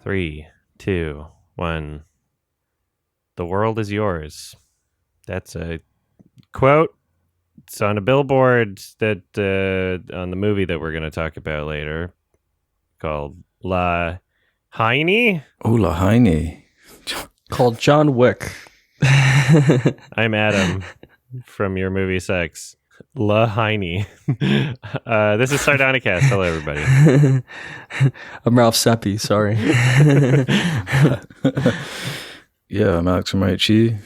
3, 2, 1. The world is yours. That's a quote. It's on a billboard that on the movie that we're going to talk about later called La Haine. Oh, La Haine. Called John Wick. I'm Adam from your movie Sex. La Haine. This is Sardonicast. Hello, everybody. I'm Ralph Seppi, sorry. Yeah, I'm Alex from HE.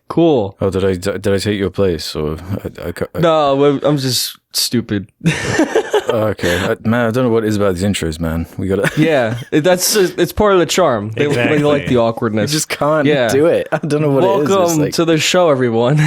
Cool. Oh, did I take your place? Or No, I'm just stupid. okay, man, I don't know what it is about these intros, man. We gotta. Yeah, it's part of the charm. They like the awkwardness. You just can't Yeah. do it. I don't know what it is. Welcome to the show, everyone.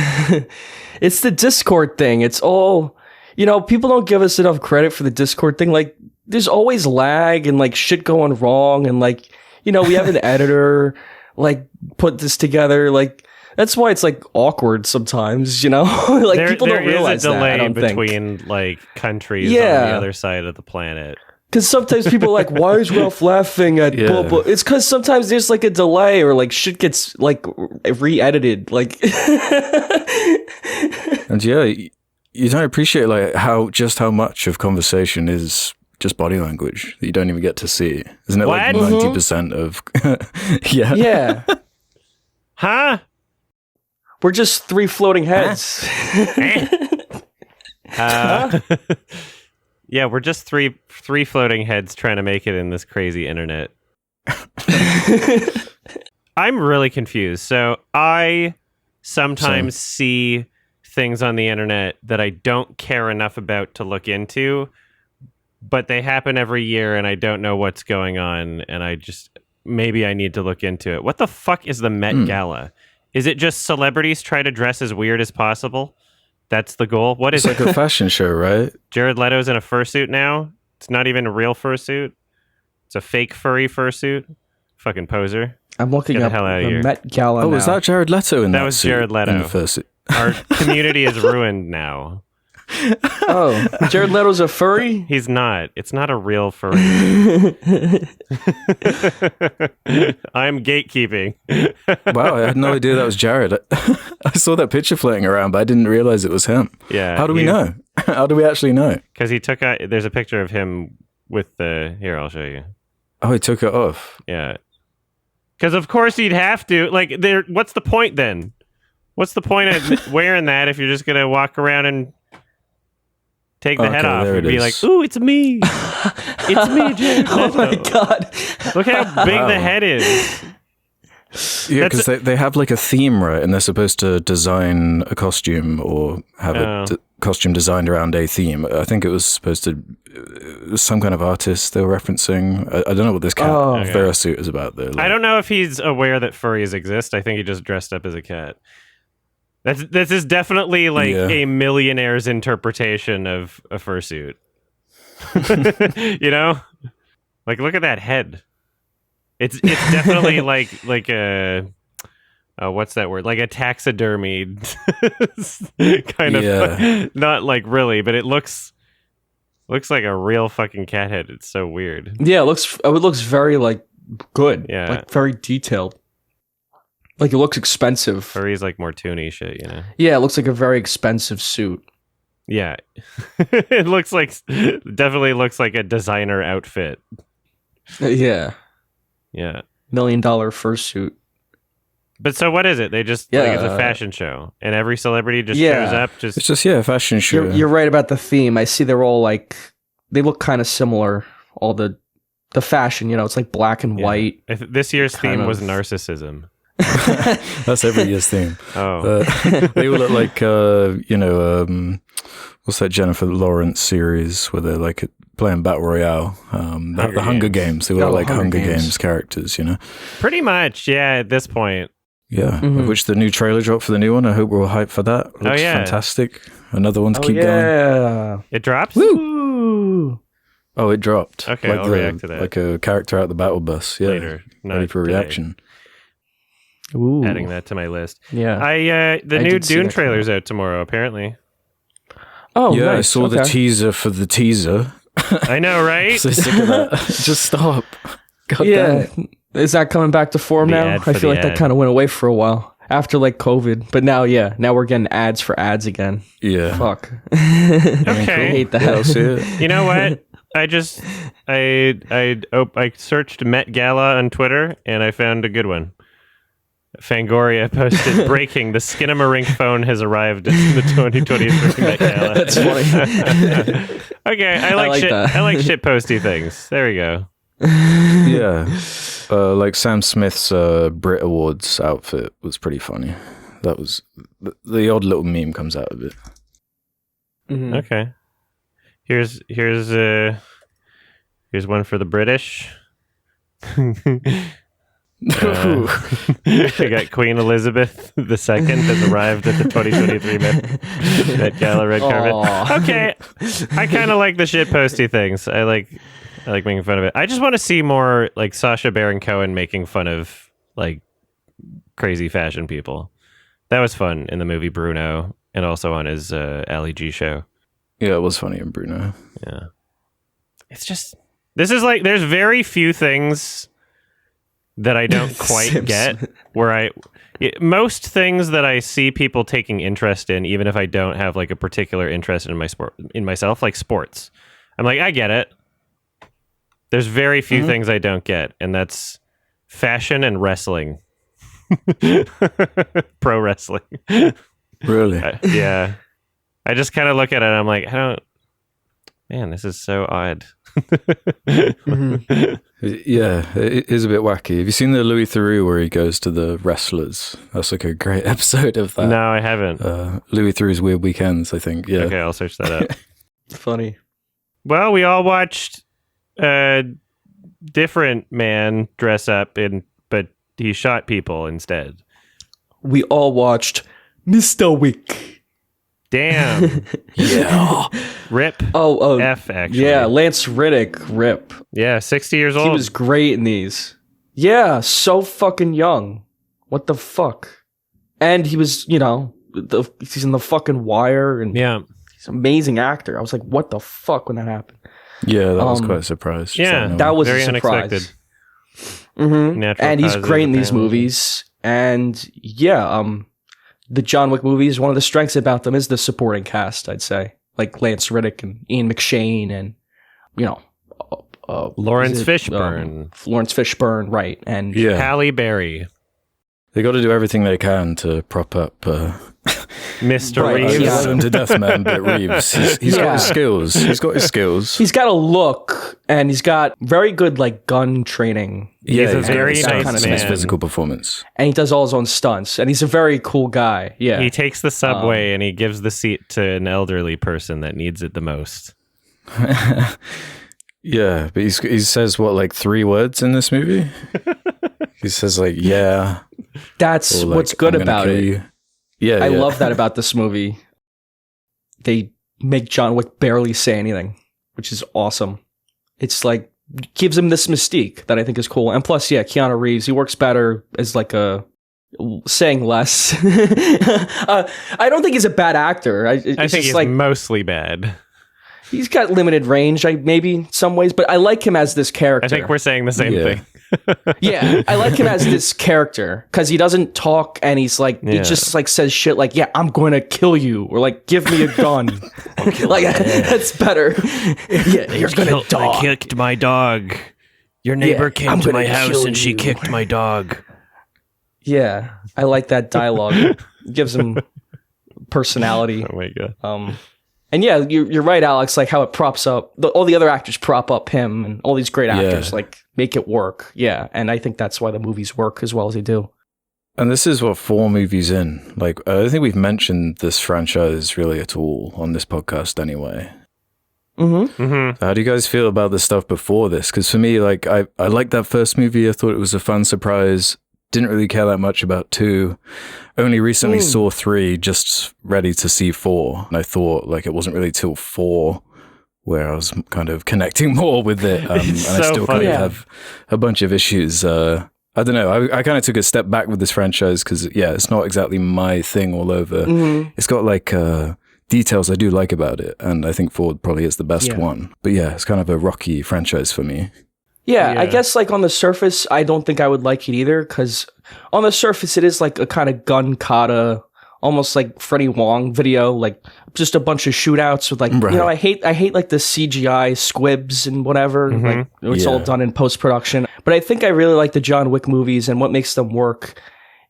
It's the Discord thing. It's all, people don't give us enough credit for the Discord thing. Like, there's always lag and like shit going wrong, and like, we have an editor like put this together. Like, that's why it's like awkward sometimes, like people don't realize that. There is a delay I don't between like countries on the other side of the planet. Because sometimes people are like, why is Ralph laughing at blah, blah? It's because sometimes there's like a delay or like shit gets like re-edited. Like, and you don't appreciate like how much of conversation is just body language that you don't even get to see. Isn't it like 90% of... Yeah. Yeah. Huh? We're just three floating heads. Yeah, we're just three floating heads trying to make it in this crazy internet. I'm really confused. So I sometimes see things on the internet that I don't care enough about to look into, but they happen every year and I don't know what's going on, and maybe I need to look into it. What the fuck is the Met Gala? Is it just celebrities try to dress as weird as possible? That's the goal? What is it? It's like a fashion show, right? Jared Leto's in a fursuit now? It's not even a real fursuit. It's a fake furry fursuit. Fucking poser. I'm looking Get the up hell out of the here. Met Gala now. Was that Jared Leto in that? That was suit Jared Leto. In the fursuit? Our community is ruined now. Oh, Jared Leto's a furry? He's not. It's not a real furry. I'm gatekeeping. Wow, I had no idea that was Jared. I saw that picture floating around, but I didn't realize it was him. Yeah. How do we know? How do we actually know? Because he took out... There's a picture of him with the... Here, I'll show you. Oh, he took it off. Yeah. Because of course he'd have to. Like, what's the point then? What's the point of wearing that if you're just going to walk around and take the head off and be like, ooh, it's me. It's me, Jared Leto. Oh my God. Look how big the head is. Yeah, because they have like a theme, right? And they're supposed to design a costume or have a costume designed around a theme. I think it was supposed to... It was some kind of artist they were referencing. I don't know what this cat fursuit is about, though. Like, I don't know if he's aware that furries exist. I think he just dressed up as a cat. This is definitely like a millionaire's interpretation of a fursuit. Like, look at that head. It's definitely like a what's that word? Like a taxidermied kind of not like really, but it looks like a real fucking cat head. It's so weird. Yeah, it looks very like good. Yeah, like very detailed. Like, it looks expensive. Furry's like more toony shit, Yeah, it looks like a very expensive suit. Yeah. It definitely looks like a designer outfit. Yeah. Yeah. $1 million fursuit. But so what is it? They just, it's a fashion show. And every celebrity just shows up? It's just, a fashion show. You're right about the theme. I see they're all like, they look kind of similar. All the fashion, it's like black and white. This year's theme was narcissism. That's every year's theme. Oh. They all look like, what's that Jennifer Lawrence series where they're like playing Battle Royale? The Hunger Games. They all look like Hunger Games characters, Pretty much, yeah, at this point. Yeah, of which the new trailer dropped for the new one. I hope we're all hyped for that. Looks fantastic. Another one to keep going. It drops? Woo! Oh, it dropped. Okay, I'll react to that. Like a character out the battle bus. Yeah, later. Ready for a reaction. Ooh. Adding that to my list. Yeah. The new Dune trailer's out tomorrow, apparently. Oh, yeah, nice. I saw the teaser for the teaser. I know, right? So sick of that. Just stop. God damn. Is that coming back to form now? I feel like that kind of went away for a while after like COVID, but now we're getting ads for ads again. Yeah. Fuck. Okay. I hate that. Yeah, I'll see it. You know what? I searched Met Gala on Twitter and I found a good one. Fangoria posted breaking: the Skinamarink phone has arrived at the 2023 Met Gala. That's funny. Okay, I like shit. that. I like shit posty things. There we go. Yeah. Like Sam Smith's Brit Awards outfit was pretty funny. That was the odd little meme comes out of it. Mhm. Okay. Here's one for the British. I got Queen Elizabeth II has arrived at the 2023 Met Gala red carpet. Aw. Okay, I kind of like the shit posty things. I like making fun of it. I just want to see more like Sacha Baron Cohen making fun of like crazy fashion people. That was fun in the movie Bruno, and also on his Ali G show. Yeah, it was funny in Bruno. Yeah, it's just this is like there's very few things that I don't quite get. Most things that I see people taking interest in, even if I don't have like a particular interest in myself, like sports, I'm like, I get it. There's very few things I don't get, and that's fashion and wrestling. Pro wrestling. Really? Yeah. I just kind of look at it and I'm like, man, this is so odd. Yeah, it is a bit wacky. Have you seen the Louis Theroux where he goes to the wrestlers? That's like a great episode of that. No, I haven't. Louis Theroux's Weird Weekends, I think. Yeah. Okay, I'll search that up. Funny. Well, we all watched a different man dress up, but he shot people instead. We all watched Mr. Wick. Damn. Yeah. Rip. Oh, F, actually. yeah, Lance Riddick, rip. Yeah, 60 years old. He was great in these. Yeah, so fucking young. What the fuck? And he was, he's in The fucking Wire, and Yeah. he's an amazing actor. I was like, what the fuck when that happened? Yeah, that was quite a surprise. Yeah, That was very a surprise. unexpected. Mm-hmm. And he's causes, great in these apparently. movies. And yeah, the John Wick movies, one of the strengths about them is the supporting cast, I'd say. Like Lance Riddick and Ian McShane and, Lawrence Fishburne. Lawrence Fishburne, right. And Yeah. Halle Berry. They got to do everything they can to prop up Mr. Right, Reeves. yeah. love him to death, man, but Reeves. He's got his skills. He's got his skills. he's got a look, and he's got very good, like, gun training. He's a got very his nice kind of man. physical performance. And he does all his own stunts. And he's a very cool guy. Yeah. He takes the subway and he gives the seat to an elderly person that needs it the most. Yeah, but he says what, like 3 words in this movie? He says like, yeah. That's or, like, what's good I'm gonna about kill it. you. Yeah, I yeah. love that about this movie. They make John Wick barely say anything, which is awesome. It's like gives him this mystique that I think is cool. And plus, yeah, Keanu Reeves, he works better as like a saying less. I don't think he's a bad actor. I think he's like mostly bad. he's got limited range, maybe in some ways, but I like him as this character. I think we're saying the same thing. Yeah, I like him as this character because he doesn't talk and he's like he just like says shit like, yeah, I'm going to kill you, or like, give me a gun. Like that's better. Yeah, you're gonna die. I kicked my dog. Your neighbor Yeah, came I'm to my gonna house kill and she you. kicked my dog. Yeah, I like that dialogue. Gives him personality. Oh my god. And yeah, you're right, Alex. Like how it props up all the other actors prop up him, and all these great actors like make it work. Yeah, and I think that's why the movies work as well as they do. And this is what 4 movies in. Like, I don't think we've mentioned this franchise really at all on this podcast anyway. Mm-hmm. How do you guys feel about the stuff before this? Because for me, like, I liked that first movie. I thought it was a fun surprise. Didn't really care that much about 2. Only recently saw 3, just ready to see 4. And I thought, like, it wasn't really till 4 where I was kind of connecting more with it. And I still funny. kind of have a bunch of issues. I don't know. I kind of took a step back with this franchise because, yeah, it's not exactly my thing all over. It's got, like, details I do like about it, and I think 4 probably is the best one. But yeah, it's kind of a rocky franchise for me. Yeah, I guess like on the surface, I don't think I would like it either, because on the surface, it is like a kind of gun kata, almost like Freddie Wong video, like just a bunch of shootouts with like, you know, I hate like the CGI squibs and whatever, like it's all done in post-production. But I think I really like the John Wick movies, and what makes them work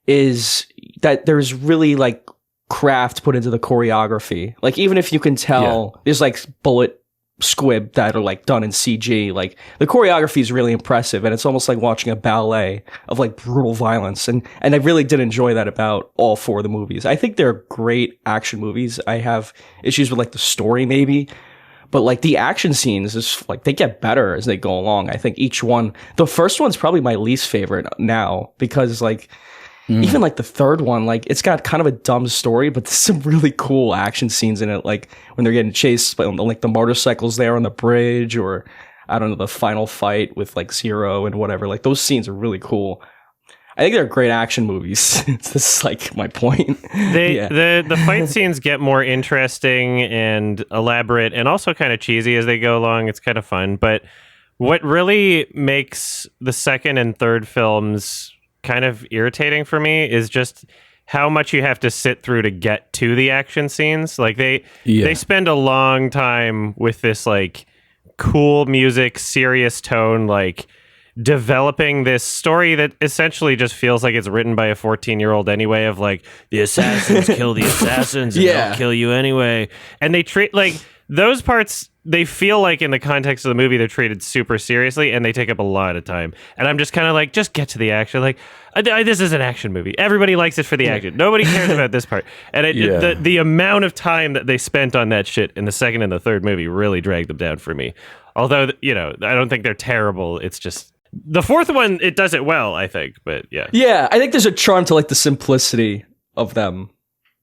is that there's really like craft put into the choreography. Like even if you can tell there's like bullet squib that are like done in CG, like the choreography is really impressive, and it's almost like watching a ballet of like brutal violence, and I really did enjoy that about all 4 of the movies. I think they're great action movies. I have issues with like the story maybe, but like the action scenes is like they get better as they go along. I think each one, the first one's probably my least favorite now, because like even like the third one, like it's got kind of a dumb story, but there's some really cool action scenes in it. Like when they're getting chased by like the motorcycles there on the bridge, or I don't know, the final fight with like Zero and whatever. Like those scenes are really cool. I think they're great action movies. This is like my point. The fight scenes get more interesting and elaborate, and also kind of cheesy as they go along. It's kind of fun. But what really makes the second and third films kind of irritating for me is just how much you have to sit through to get to the action scenes. Like they spend a long time with this like cool music, serious tone, like developing this story that essentially just feels like it's written by a 14-year-old anyway, of like the assassins kill the assassins and they'll kill you anyway. And they treat like those parts, they feel like in the context of the movie, they're treated super seriously, and they take up a lot of time. And I'm just kind of like, just get to the action. Like, this is an action movie. Everybody likes it for the action. Nobody cares about this part. And the amount of time that they spent on that shit in the second and the third movie really dragged them down for me. Although, you know, I don't think they're terrible. It's just the fourth one, it does it well, I think. But yeah. Yeah, I think there's a charm to like the simplicity of them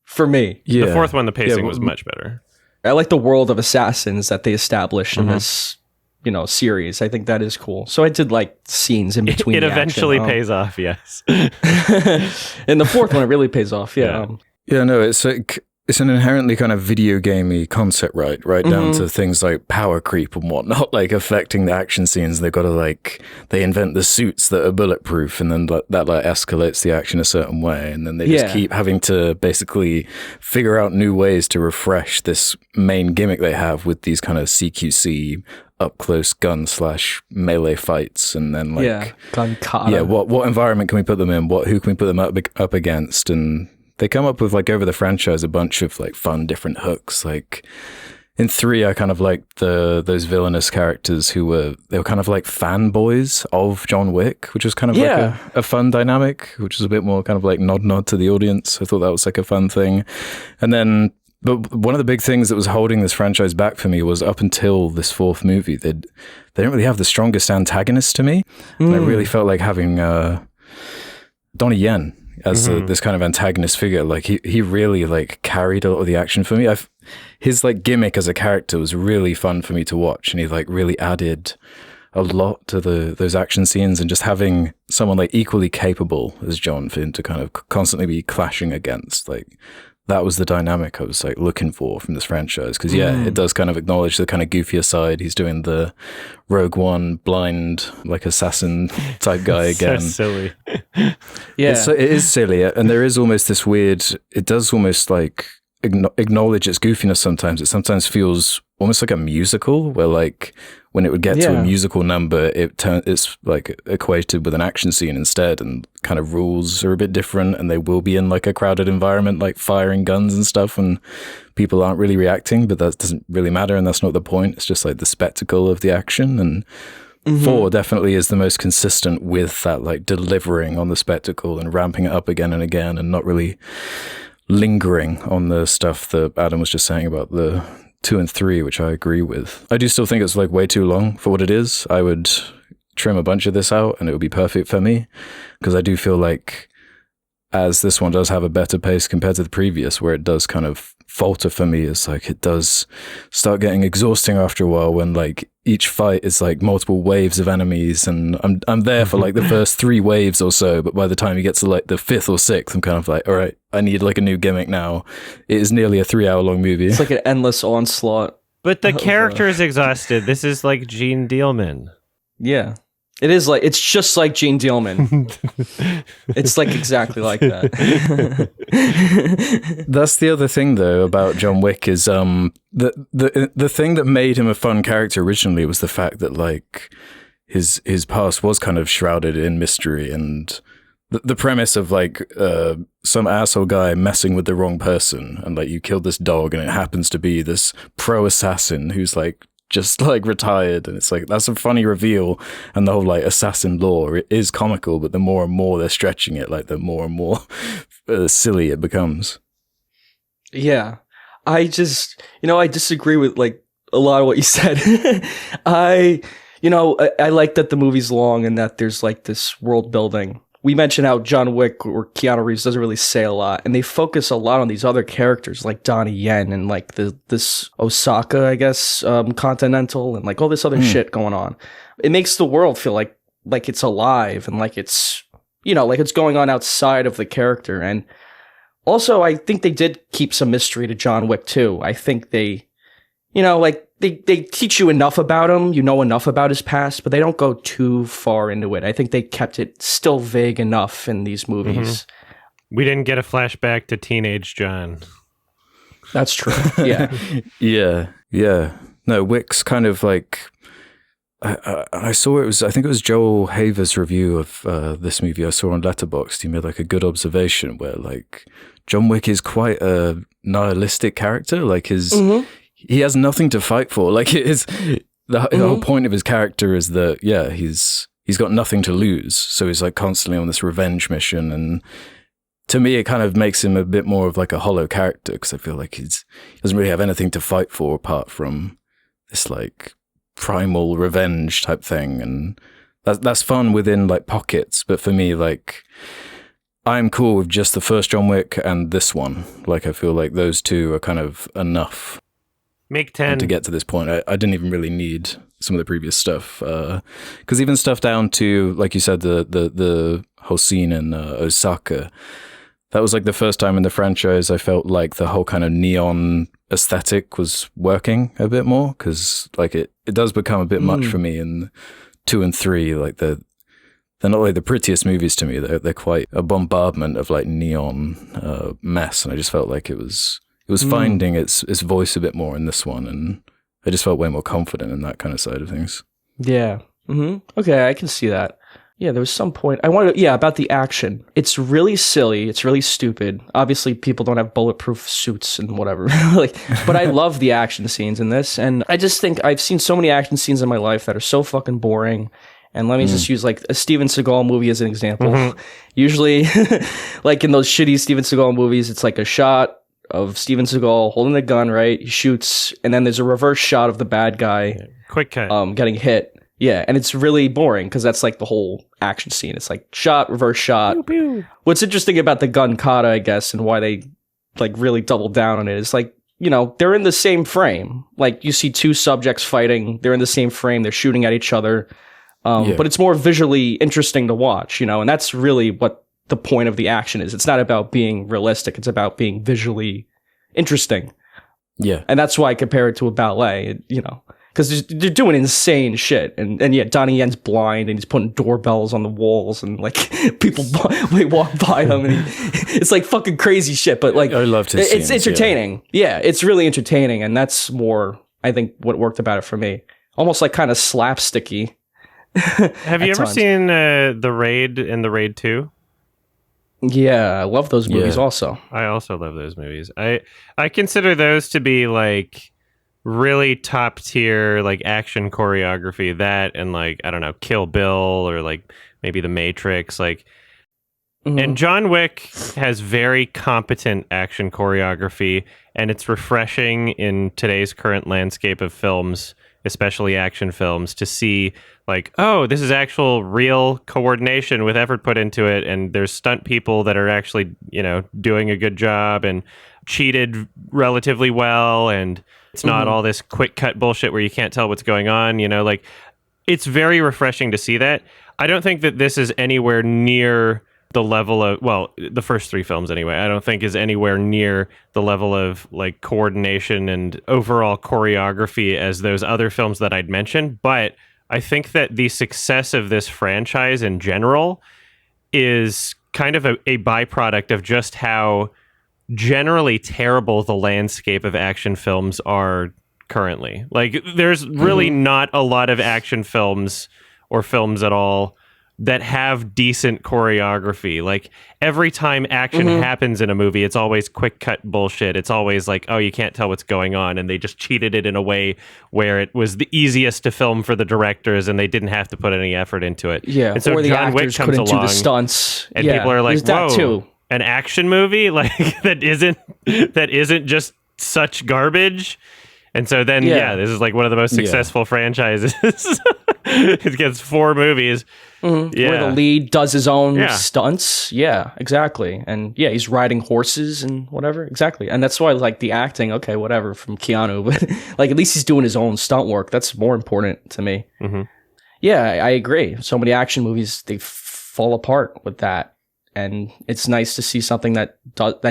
for me. Yeah. The fourth one, the pacing was much better. I like the world of assassins that they established in this, you know, series. I think that is cool. So I did like scenes in between. It eventually pays off, yes. In the fourth one, it really pays off. Yeah. No, it's like it's an inherently kind of video gamey concept, right down to things like power creep and whatnot, like affecting the action scenes. They've got to like, they invent the suits that are bulletproof, and then that like escalates the action a certain way, and then they just keep having to basically figure out new ways to refresh this main gimmick they have with these kind of CQC up close gun / melee fights, and then like gun kata. What environment can we put them in? Who can we put them up against? And they come up with like over the franchise a bunch of like fun different hooks. Like in 3, I kind of liked those villainous characters who were kind of like fanboys of John Wick, which was kind of like a fun dynamic, which was a bit more kind of like nod to the audience. I thought that was like a fun thing. And then, but one of the big things that was holding this franchise back for me was up until this 4th movie, they didn't really have the strongest antagonist to me. And I really felt like having Donnie Yen as this kind of antagonist figure. Like he really like carried a lot of the action for me. His like gimmick as a character was really fun for me to watch, and he like really added a lot to those action scenes, and just having someone like equally capable as John for him to kind of constantly be clashing against, like that was the dynamic I was like looking for from this franchise. Because it does kind of acknowledge the kind of goofier side. He's doing the Rogue One blind like assassin type guy again. So silly. It is silly, and there is almost this weird. It does almost like acknowledge its goofiness sometimes. It sometimes feels almost like a musical, where like when it would get to a musical number, it's like equated with an action scene instead, and kind of rules are a bit different, and they will be in like a crowded environment, like firing guns and stuff, and people aren't really reacting, but that doesn't really matter, and that's not the point. It's just like the spectacle of the action. And 4 definitely is the most consistent with that, like delivering on the spectacle and ramping it up again and again, and not really lingering on the stuff that Adam was just saying about the 2 and 3, which I agree with. I do still think it's like way too long for what it is. I would trim a bunch of this out and it would be perfect for me, because I do feel like as this one does have a better pace compared to the previous, where it does kind of falter for me. It's like it does start getting exhausting after a while when like each fight is like multiple waves of enemies, and I'm there for like the first 3 waves or so, but by the time you get to like the 5th or 6th, I'm kind of like, all right, I need like a new gimmick now. It is nearly a 3-hour long movie. It's like an endless onslaught. But the character is exhausted. This is like Gene Dealman. Yeah. It is like, it's just like Gene Dealman. It's like exactly like that. That's the other thing though about John Wick is the thing that made him a fun character originally was the fact that like his past was kind of shrouded in mystery, and the premise of like some asshole guy messing with the wrong person, and like you killed this dog and it happens to be this pro assassin who's like just like retired, and it's like that's a funny reveal, and the whole like assassin lore, it is comical, but the more and more they're stretching it, like the more and more silly it becomes. Yeah, I just I disagree with like a lot of what you said. I like that the movie's long and that there's like this world building. We mentioned how John Wick or Keanu Reeves doesn't really say a lot, and they focus a lot on these other characters like Donnie Yen and like this Osaka, I guess, Continental, and like all this other shit going on. It makes the world feel like it's alive and like it's like it's going on outside of the character. And also, I think they did keep some mystery to John Wick too. I think they, they teach you enough about him, enough about his past, but they don't go too far into it. I think they kept it still vague enough in these movies. Mm-hmm. We didn't get a flashback to teenage John. That's true. Yeah. Yeah. No, Wick's kind of like, I saw I think it was Joel Haver's review of this movie I saw on Letterboxd. He made like a good observation where like John Wick is quite a nihilistic character. Like he has nothing to fight for. Like it is the whole point of his character is that he's got nothing to lose, so he's like constantly on this revenge mission. And to me, it kind of makes him a bit more of like a hollow character, because I feel like he doesn't really have anything to fight for apart from this like primal revenge type thing. And that's fun within like pockets, but for me, like I'm cool with just the first John Wick and this one. Like I feel like those two are kind of enough. Make 10. And to get to this point, I didn't even really need some of the previous stuff, because even stuff down to, like you said, the whole scene in Osaka, that was like the first time in the franchise I felt like the whole kind of neon aesthetic was working a bit more, because like it does become a bit much for me in 2 and 3. Like they're not like the prettiest movies to me. They're quite a bombardment of like neon mess, and I just felt like it was finding its voice a bit more in this one, and I just felt way more confident in that kind of side of things. Yeah. Okay, I can see that. Yeah, there was some point about the action. It's really silly. It's really stupid. Obviously, people don't have bulletproof suits and whatever. But I love the action scenes in this, and I just think I've seen so many action scenes in my life that are so fucking boring. And let me just use like a Steven Seagal movie as an example. Usually, like in those shitty Steven Seagal movies, it's like a shot of Steven Seagal holding the gun, right? He shoots, and then there's a reverse shot of the bad guy, quick cut, getting hit. Yeah, and it's really boring because that's like the whole action scene. It's like shot, reverse shot. Pew, pew. What's interesting about the gun kata, I guess, and why they like really double down on it is like, they're in the same frame. Like you see two subjects fighting, they're in the same frame, they're shooting at each other. But it's more visually interesting to watch, and that's really what the point of the action is. It's not about being realistic. It's about being visually interesting. Yeah. And that's why I compare it to a ballet, because they're doing insane shit. And yet Donnie Yen's blind and he's putting doorbells on the walls and like people walk by him and it's like fucking crazy shit. But like, I love to see it's entertaining. Yeah, it's really entertaining. And that's more, I think, what worked about it for me. Almost like kind of slapsticky. Have you ever seen The Raid and The Raid 2? Yeah, I love those movies also. I also love those movies. I consider those to be like really top tier like action choreography. That and like, I don't know, Kill Bill or like maybe The Matrix. Like And John Wick has very competent action choreography, and it's refreshing in today's current landscape of films, especially action films, to see like, oh, this is actual real coordination with effort put into it, and there's stunt people that are actually, doing a good job and cheated relatively well, and it's not all this quick cut bullshit where you can't tell what's going on, like it's very refreshing to see that. I don't think that this is anywhere near the level of, well, the first three films anyway, I don't think is anywhere near the level of like coordination and overall choreography as those other films that I'd mentioned. But I think that the success of this franchise in general is kind of a byproduct of just how generally terrible the landscape of action films are currently. Like, there's really not a lot of action films or films at all that have decent choreography. Like, every time action happens in a movie, it's always quick cut bullshit. It's always like, oh, you can't tell what's going on, and they just cheated it in a way where it was the easiest to film for the directors and they didn't have to put any effort into it. Yeah, and so or the John Wick actors comes couldn't along, do the stunts. and people are like, that whoa, too. an action movie like that isn't just such garbage. And so then, this is like one of the most successful franchises. It gets 4 movies. Where the lead does his own stunts. Yeah, exactly. And he's riding horses and whatever. Exactly. And that's why, like, the acting, okay, whatever, from Keanu. But, like, at least he's doing his own stunt work. That's more important to me. Yeah, I agree. So many action movies, they fall apart with that. And it's nice to see something that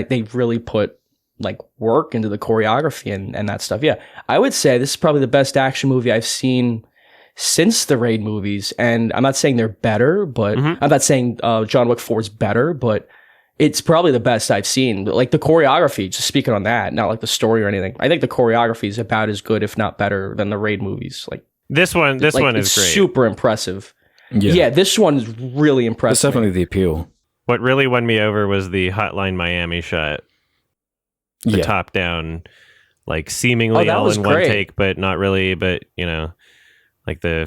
they really put like work into the choreography and that stuff. Yeah, I would say this is probably the best action movie I've seen since the Raid movies. And I'm not saying they're better, but I'm not saying John Wick 4 is better, but it's probably the best I've seen. Like the choreography, just speaking on that, not like the story or anything. I think the choreography is about as good, if not better, than the Raid movies. Like this one is great. Super impressive. Yeah, this one is really impressive. It's definitely the appeal. What really won me over was the Hotline Miami shot. The top down, like seemingly all in one take, but not really. But like the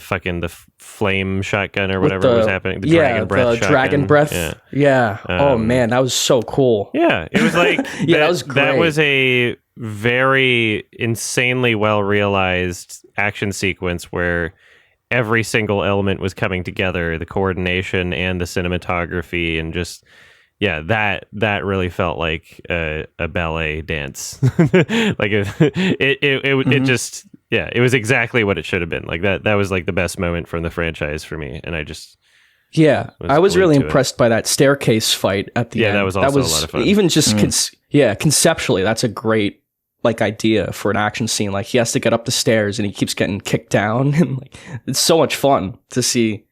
flame shotgun or whatever was happening. The dragon breath shotgun. Dragon breath. Yeah. Oh man, that was so cool. Yeah, it was like that was great. That was a very insanely well realized action sequence where every single element was coming together, the coordination and the cinematography, and just. Yeah, that really felt like a ballet dance. Like it just it was exactly what it should have been. Like that was like the best moment from the franchise for me, and I just I was really impressed by that staircase fight at the end. Yeah, that was also a lot of fun. Even just conceptually, that's a great like idea for an action scene. Like he has to get up the stairs and he keeps getting kicked down, and like it's so much fun to see.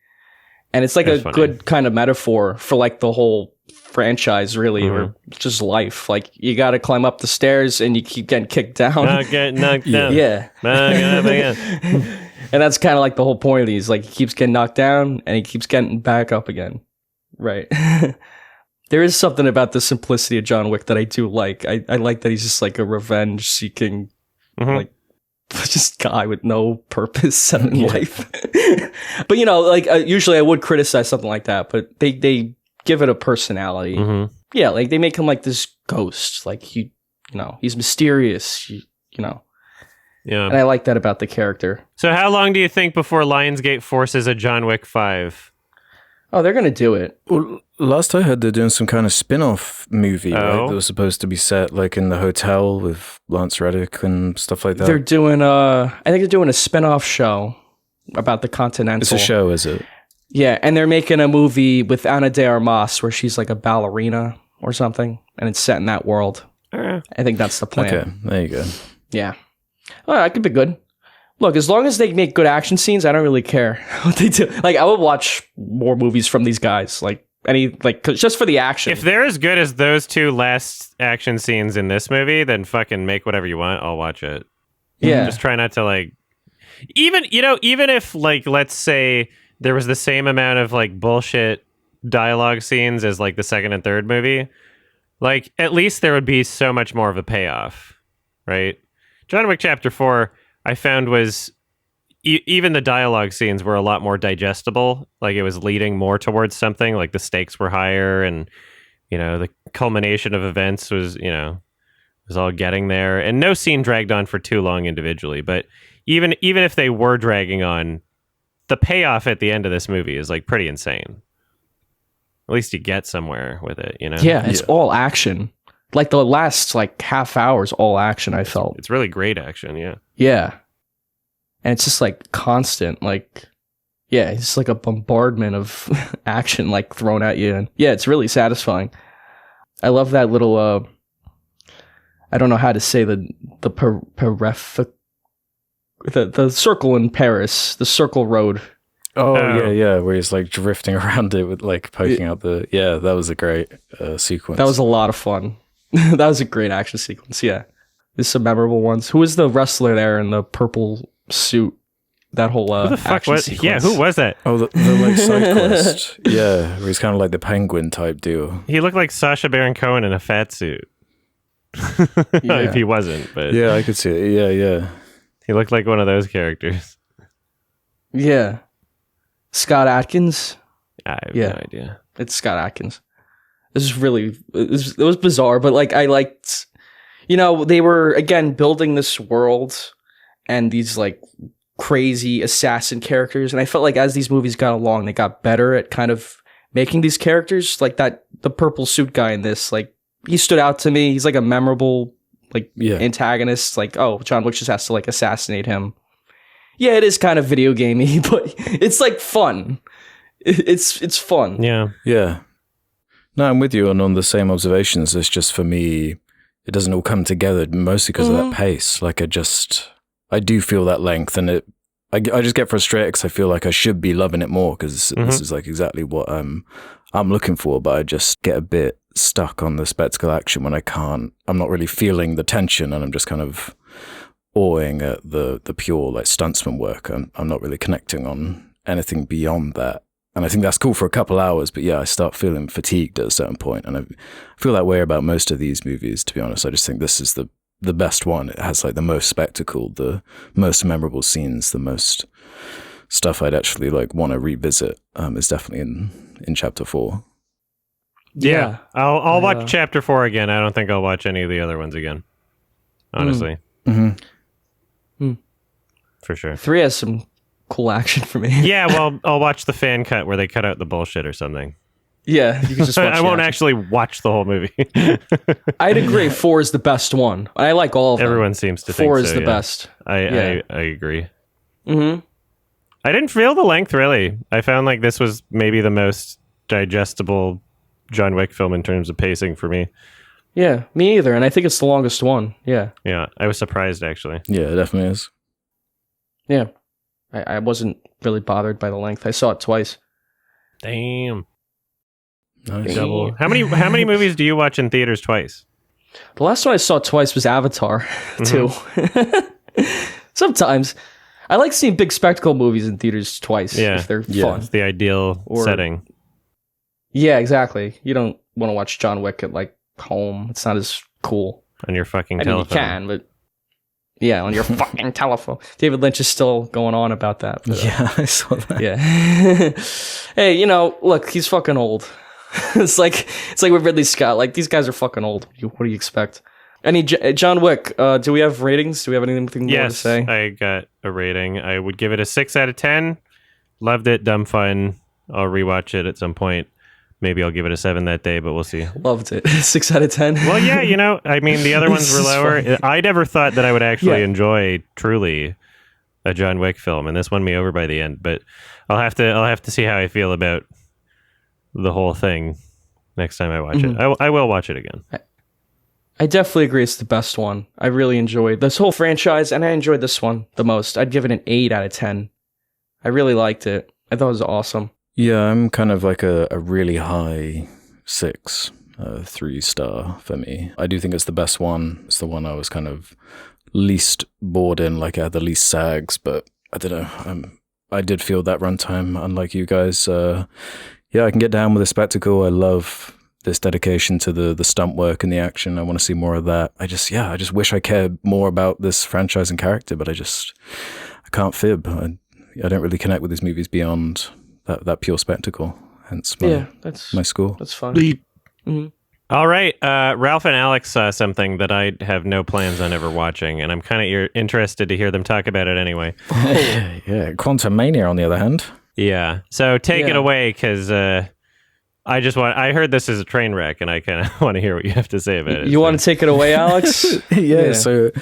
And it's like good kind of metaphor for like the whole franchise, really, or just life. Like you got to climb up the stairs and you keep getting kicked down. Not getting knocked down. Yeah. And that's kind of like the whole point of these. Like he keeps getting knocked down and he keeps getting back up again. Right. There is something about the simplicity of John Wick that I do like. I like that he's just like a revenge-seeking, like, just guy with no purpose in life. But like usually I would criticize something like that, but they give it a personality. Yeah, like they make him like this ghost, like he's mysterious. Yeah, and I like that about the character. So how long do you think before Lionsgate forces a John Wick 5? Oh, they're gonna do it. Well, last I heard, they're doing some kind of spin-off movie, right? That was supposed to be set like in the hotel with Lance Reddick and stuff like that. They're doing I think they're doing a spin-off show about the Continental. It's a show, is it? Yeah, and they're making a movie with Ana de Armas where she's like a ballerina or something, and it's set in that world. I think that's the plan. Okay, there you go. Yeah. Well, that could be good. Look, as long as they make good action scenes, I don't really care what they do. Like, I would watch more movies from these guys. Just for the action. If they're as good as those 2 last action scenes in this movie, then fucking make whatever you want. I'll watch it. Yeah. Just try not to like, even if like, let's say there was the same amount of like bullshit dialogue scenes as like the second and third movie, like at least there would be so much more of a payoff, right? John Wick Chapter 4, I found was even the dialogue scenes were a lot more digestible. Like it was leading more towards something. Like the stakes were higher, and the culmination of events was was all getting there. And no scene dragged on for too long individually. But even if they were dragging on, the payoff at the end of this movie is like pretty insane. At least you get somewhere with it, Yeah, it's all action. Like the last half hour is all action, I felt. It's really great action, yeah. Yeah. And it's just constant, it's just like a bombardment of action thrown at you. And yeah, it's really satisfying. I love that little, I don't know how to say the circle in Paris, the circle road. Oh, yeah, where he's drifting around it with poking out that was a great sequence. That was a lot of fun. That was a great action sequence, yeah. There's some memorable ones. Who was the wrestler there in the purple suit? That whole who the fuck action was? sequence. Yeah, who was that? Oh, the cyclist. Yeah, where he's kind of like the penguin type deal. He looked like Sacha Baron Cohen in a fat suit. If he wasn't, but yeah, I could see it. Yeah. He looked like one of those characters. Yeah. Scott Adkins. I have no idea. It's Scott Adkins. This is really it was bizarre, but I liked, they were again building this world and these crazy assassin characters, and I felt like as these movies got along, they got better at kind of making these characters the purple suit guy in this, he stood out to me. He's a memorable antagonist. John Wick just has to assassinate him. Yeah, it is kind of video gamey, but it's fun. It's fun. Yeah. Yeah. No, I'm with you on the same observations. It's just for me, it doesn't all come together mostly because of that pace. I do feel that length, and I just get frustrated because I feel like I should be loving it more because this is exactly what I'm looking for, but I just get a bit stuck on the spectacle action when I'm not really feeling the tension, and I'm just kind of awing at the pure stuntsman work. I'm not really connecting on anything beyond that. And I think that's cool for a couple hours, but yeah, I start feeling fatigued at a certain point, and I feel that way about most of these movies, to be honest. I just think this is the best one. It has the most spectacle, the most memorable scenes, the most stuff I'd actually want to revisit. Is definitely in chapter 4. Yeah. I'll watch chapter 4 again. I don't think I'll watch any of the other ones again, honestly. For sure. 3 has some cool action for me. Yeah, well, I'll watch the fan cut where they cut out the bullshit or something. Yeah, you can just watch I won't actually watch the whole movie. I'd agree 4 is the best one. I like all of them. Everyone seems to think 4 so, is the best. I agree. Mm-hmm. I didn't feel the length, really. I found this was maybe the most digestible John Wick film in terms of pacing for me. Yeah, me either, and I think it's the longest one. Yeah. Yeah, I was surprised, actually. Yeah, it definitely is. Yeah. I wasn't really bothered by the length. I saw it twice. Damn. Nice. Double. How many movies do you watch in theaters twice? The last one I saw twice was Avatar, too. Sometimes. I like seeing big spectacle movies in theaters twice if they're fun. It's the ideal setting. Yeah, exactly. You don't want to watch John Wick at home. It's not as cool. On your fucking I mean, telephone. you can, but yeah, on your fucking telephone. David Lynch is still going on about that. But, yeah, I saw that. Yeah. Hey, look, he's fucking old. It's like with Ridley Scott. These guys are fucking old. What do you expect? John Wick, do we have ratings? Do we have anything more to say? Yes, I got a rating. I would give it a 6 out of 10. Loved it. Dumb fun. I'll rewatch it at some point. Maybe I'll give it a 7 that day, but we'll see. Loved it. 6 out of 10. Well, yeah, I mean, the other ones were lower. I never thought that I would actually enjoy truly a John Wick film, and this won me over by the end. But I'll have to see how I feel about the whole thing next time I watch it. I will watch it again. I definitely agree it's the best one. I really enjoyed this whole franchise, and I enjoyed this one the most. I'd give it an 8 out of 10. I really liked it. I thought it was awesome. Yeah, I'm kind of a really high 6, 3-star for me. I do think it's the best one. It's the one I was kind of least bored in, I had the least sags, but I don't know. I did feel that runtime, unlike you guys. I can get down with the spectacle. I love this dedication to the stunt work and the action. I want to see more of that. I just wish I cared more about this franchise and character, but I I can't fib. I don't really connect with these movies beyond that pure spectacle. Hence my score. That's fine. Mm-hmm. All right. Ralph and Alex saw something that I have no plans on ever watching, and I'm kind of interested to hear them talk about it anyway. Yeah. Quantumania, on the other hand. Yeah. So take it away, because I heard this is a train wreck, and I kind of want to hear what you have to say about it. You want to take it away, Alex? Yeah. So,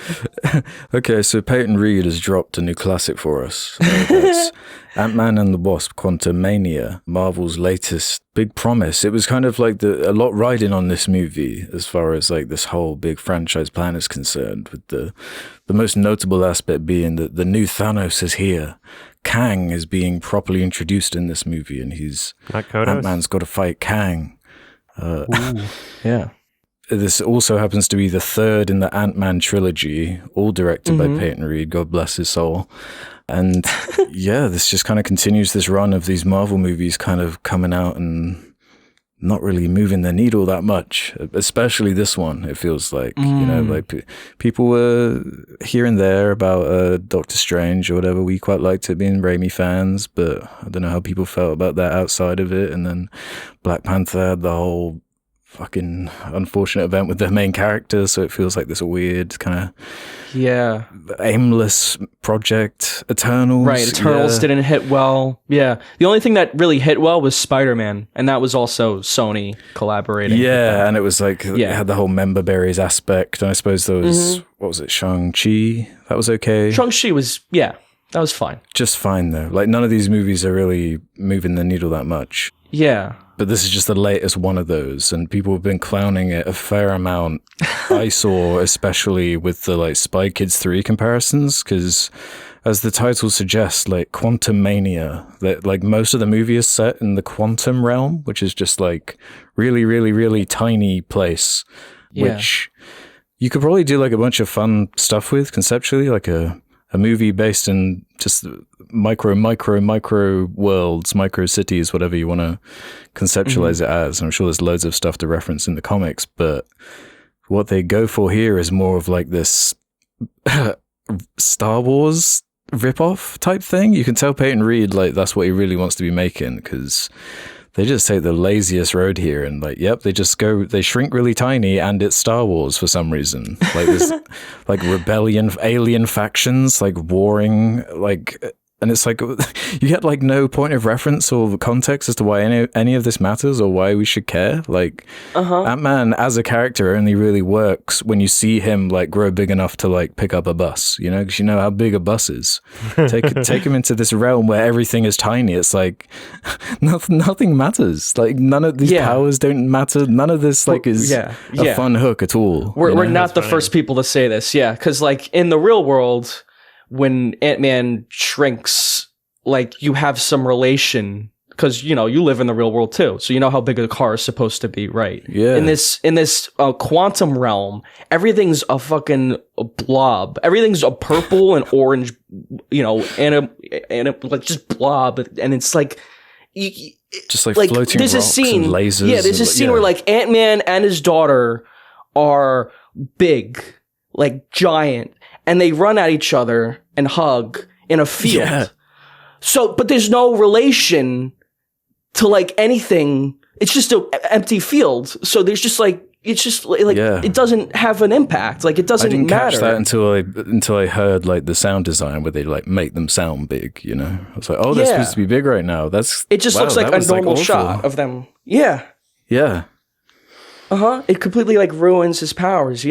so Peyton Reed has dropped a new classic for us. That's Ant-Man and the Wasp: Quantumania, Marvel's latest big promise. It was kind of like a lot riding on this movie as far as like this whole big franchise plan is concerned, with the most notable aspect being that the new Thanos is here. Kang is being properly introduced in this movie, and Ant-Man's got to fight Kang. Yeah. This also happens to be the third in the Ant-Man trilogy, all directed by Peyton Reed, God bless his soul. And this just kind of continues this run of these Marvel movies kind of coming out and not really moving the needle that much, especially this one. It feels like, like people were here and there about Doctor Strange or whatever. We quite liked it, being Raimi fans, but I don't know how people felt about that outside of it. And then Black Panther had the whole fucking unfortunate event with their main character, so it feels like this weird kind of aimless project. Eternals didn't hit well. The only thing that really hit well was Spider-Man, and that was also Sony collaborating. And it was like it had the whole member berries aspect, and I suppose there was what was it, Shang-Chi, that was okay. Shang-Chi was that was fine, just fine though. Like, none of these movies are really moving the needle that much. But this is just the latest one of those, and people have been clowning it a fair amount. I saw, especially with the like Spy Kids 3 comparisons, because as the title suggests, like Quantumania, that like most of the movie is set in the quantum realm, which is just like really, really, really tiny place, which you could probably do like a bunch of fun stuff with conceptually, like a movie based in just micro worlds, micro cities, whatever you want to conceptualize it as. I'm sure there's loads of stuff to reference in the comics, but what they go for here is more of like this Star Wars ripoff type thing. You can tell Peyton Reed, like, that's what he really wants to be making, because they just take the laziest road here, and like, they shrink really tiny, and it's Star Wars for some reason. Like, there's like rebellion, alien factions, like warring, like, and it's like you get like no point of reference or context as to why any of this matters or why we should care. Like, Ant-Man as a character only really works when you see him like grow big enough to like pick up a bus, because you know how big a bus is. Take him into this realm where everything is tiny. It's like nothing matters. Like, none of these powers don't matter. None of this like is a fun hook at all. We're not the first people to say this, because like in the real world, when Ant-Man shrinks, like, you have some relation, because you live in the real world too, so you know how big a car is supposed to be, right? In this quantum realm, everything's a fucking blob. Everything's a purple and orange, and like just blob, and it's like just like floating rocks and lasers. There's a scene where like Ant-Man and his daughter are big, like giant, and they run at each other and hug in a field. So, but there's no relation to like anything. It's just an empty field. So there's just like, it's just like it doesn't have an impact. Like, it doesn't matter. I didn't catch that until I heard like the sound design where they like make them sound big. I was like, oh, they're supposed to be big right now. It just looks like a normal shot of them. Yeah. It completely like ruins his powers.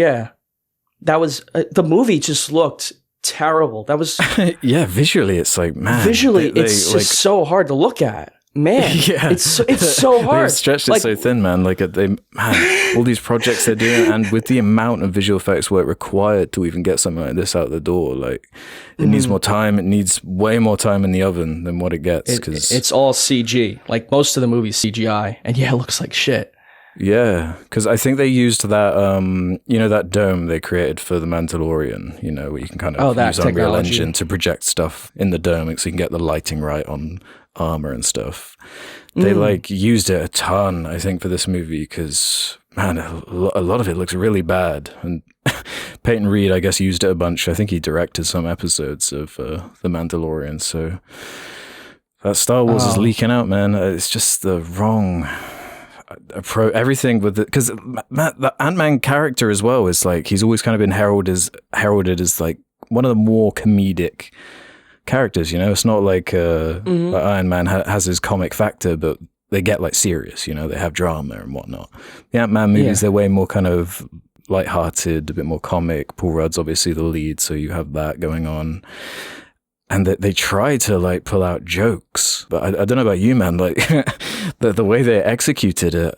That was the movie just looked terrible. That was visually it's like, man, it's just so hard to look at. Man, it's so hard. They've stretched it so thin, man. Like, all these projects they're doing, and with the amount of visual effects work required to even get something like this out the door, like, it needs more time. It needs way more time in the oven than what it gets, because it's all CG. Like, most of the movie's CGI, and it looks like shit. Yeah, because I think they used that, that dome they created for the Mandalorian, where you can kind of use Unreal Engine to project stuff in the dome so you can get the lighting right on armor and stuff. They like used it a ton, I think, for this movie, because man, a lot of it looks really bad. And Peyton Reed, I guess, used it a bunch. I think he directed some episodes of The Mandalorian. So that Star Wars is leaking out, man. It's just the wrong approach. Everything with it, because the Ant-Man character as well is like, he's always kind of been heralded as like one of the more comedic characters. You know, it's not like Iron Man has his comic factor, but they get like serious. You know, they have drama and whatnot. The Ant-Man movies, they're way more kind of lighthearted, a bit more comic. Paul Rudd's obviously the lead, so you have that going on. And they try to like pull out jokes, but I don't know about you, man. Like the way they executed it,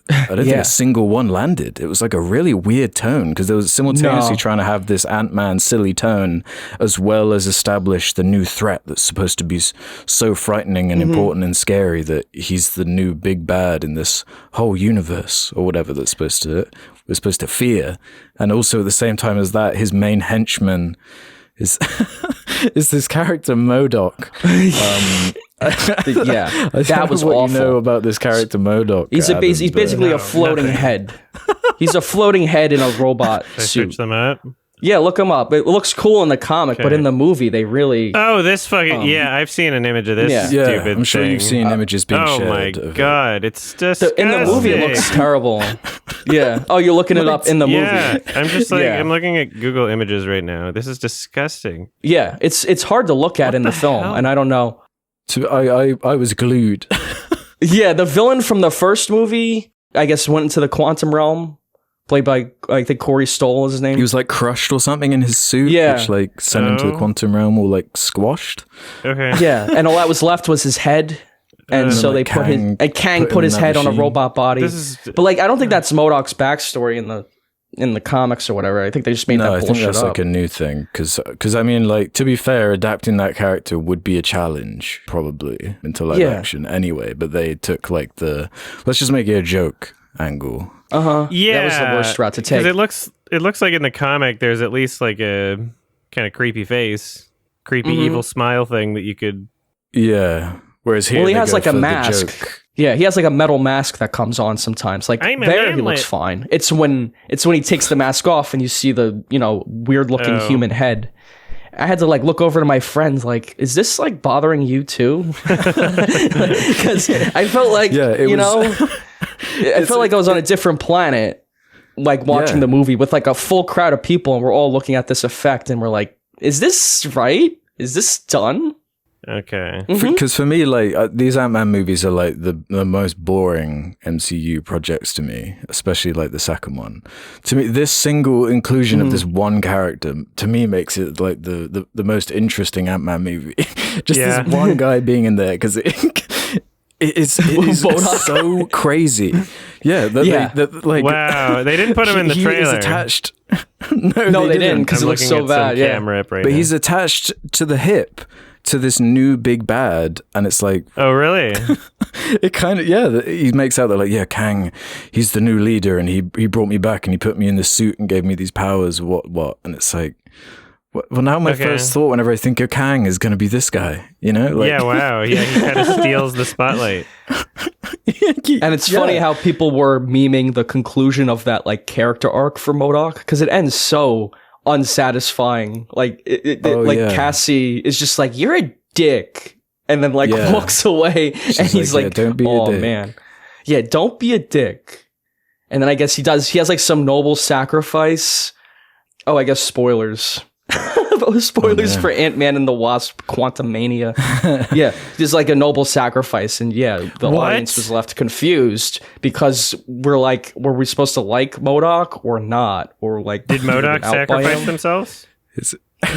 I don't think a single one landed. It was like a really weird tone because they was simultaneously trying to have this Ant-Man silly tone as well as establish the new threat that's supposed to be so frightening and important and scary that he's the new big bad in this whole universe or whatever that's we're supposed to fear. And also at the same time as that, his main henchman is this character MODOK. That was what awful. You know about this character MODOK? He's basically a floating head. He's a floating head in a robot suit. Search them up. Yeah, look him up. It looks cool in the comic, but in the movie, they really... Oh, this fucking... I've seen an image of this stupid I'm sure thing. you've seen images being shared. Oh my god, it's disgusting. In the movie, it looks terrible. Yeah. Oh, you're looking it up in the movie. Yeah, I'm just like, I'm looking at Google Images right now. This is disgusting. Yeah, it's hard to look at in the film, and I don't know. So I was glued. Yeah, the villain from the first movie, I guess, went into the quantum realm. Played by, I think, Corey Stoll is his name. He was like crushed or something in his suit, which like sent him to the quantum realm or like squashed. Okay. Yeah, and all that was left was his head. And so they Kang put his head on a robot body. But like, I don't think that's MODOK's backstory in the comics or whatever. I think they just made that bullshit up. I think that's like a new thing. Because I mean, like, to be fair, adapting that character would be a challenge, probably, into live action anyway. But they took like let's just make it a joke angle. Yeah, that was the worst route to take. Because it looks like in the comic there's at least like a kind of creepy face, creepy evil smile thing that you could. Yeah. Whereas here, he has like a mask. Yeah, he has like a metal mask that comes on sometimes. Like there, he looks fine. It's when he takes the mask off and you see the weird looking human head. I had to like look over to my friends, like, is this like bothering you too? Because I felt like I felt like I was on a different planet, like watching the movie with like a full crowd of people, and we're all looking at this effect, and we're like, is this right? Is this done? Okay. Because for me, like, these Ant-Man movies are like the most boring MCU projects to me, especially like the second one. To me, this single inclusion of this one character, to me, makes it like the most interesting Ant-Man movie. Just this one guy being in there, because it's so crazy. Yeah. Like, wow. They didn't put him in the trailer. He's attached. No, they didn't, because it looks so bad. Yeah. But he's attached to the hip to this new big bad, and it's like, oh really? It kind of he makes out that like, Kang, he's the new leader, and he brought me back and he put me in the suit and gave me these powers, what, and it's like, well, now my first thought whenever I think of Kang is going to be this guy, like, yeah, wow, he kind of steals the spotlight. And it's funny how people were memeing the conclusion of that like character arc for MODOK, because it ends so unsatisfying. Like Cassie is just like, you're a dick, and then like walks away. And he's like, don't be a dick. Man, don't be a dick. And then I guess he has like some noble sacrifice. I guess spoilers. For Ant-Man and the Wasp Quantumania. There's like a noble sacrifice, and the audience was left confused because were we supposed to like MODOK or not? Or like, did MODOK sacrifice themselves?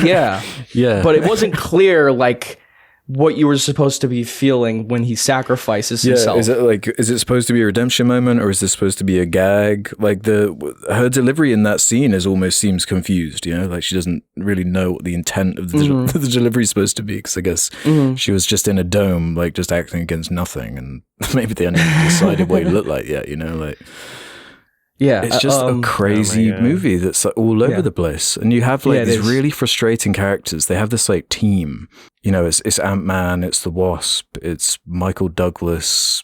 Yeah. But it wasn't clear like what you were supposed to be feeling when he sacrifices himself. Is it supposed to be a redemption moment, or is this supposed to be a gag? Like her delivery in that scene almost seems confused, like she doesn't really know what the intent of the delivery is supposed to be, because I guess she was just in a dome, like just acting against nothing, and maybe they hadn't even decided what he looked like yet, like. Yeah, it's just a crazy movie that's like all over the place, and you have like these really frustrating characters. They have this like team, it's Ant-Man, it's the Wasp, it's Michael Douglas,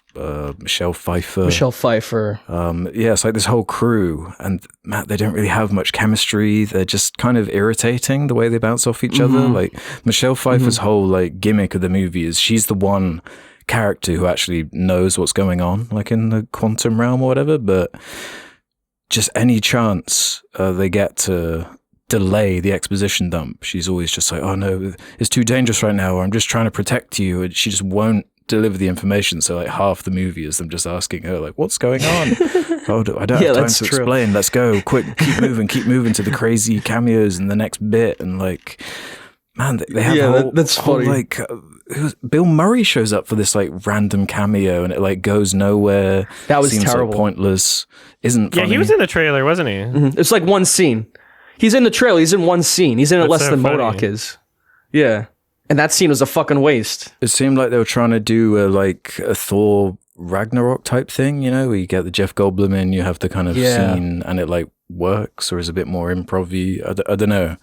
Michelle Pfeiffer. Yeah, it's like this whole crew, and Matt, they don't really have much chemistry. They're just kind of irritating the way they bounce off each other. Like Michelle Pfeiffer's whole like gimmick of the movie is she's the one character who actually knows what's going on, like in the quantum realm or whatever. But just any chance they get to delay the exposition dump, she's always just like, "Oh no, it's too dangerous right now," or "I'm just trying to protect you," and she just won't deliver the information. So like half the movie is them just asking her like, "What's going on?" "Oh, I don't have time to explain. Let's go quick, keep moving to the crazy cameos in the next bit." And like, man, they have that's funny. Like Bill Murray shows up for this like random cameo, and it like goes nowhere. That was seems terrible. Like, pointless. Isn't funny. Yeah, he was in the trailer, wasn't he? It's like one scene. He's in the trailer. He's in one scene. He's in it less than MODOK is. Yeah. And that scene was a fucking waste. It seemed like they were trying to do a Thor Ragnarok type thing, you know, where you get the Jeff Goldblum in, you have the kind of scene, and it like works or is a bit more improv-y. I don't know.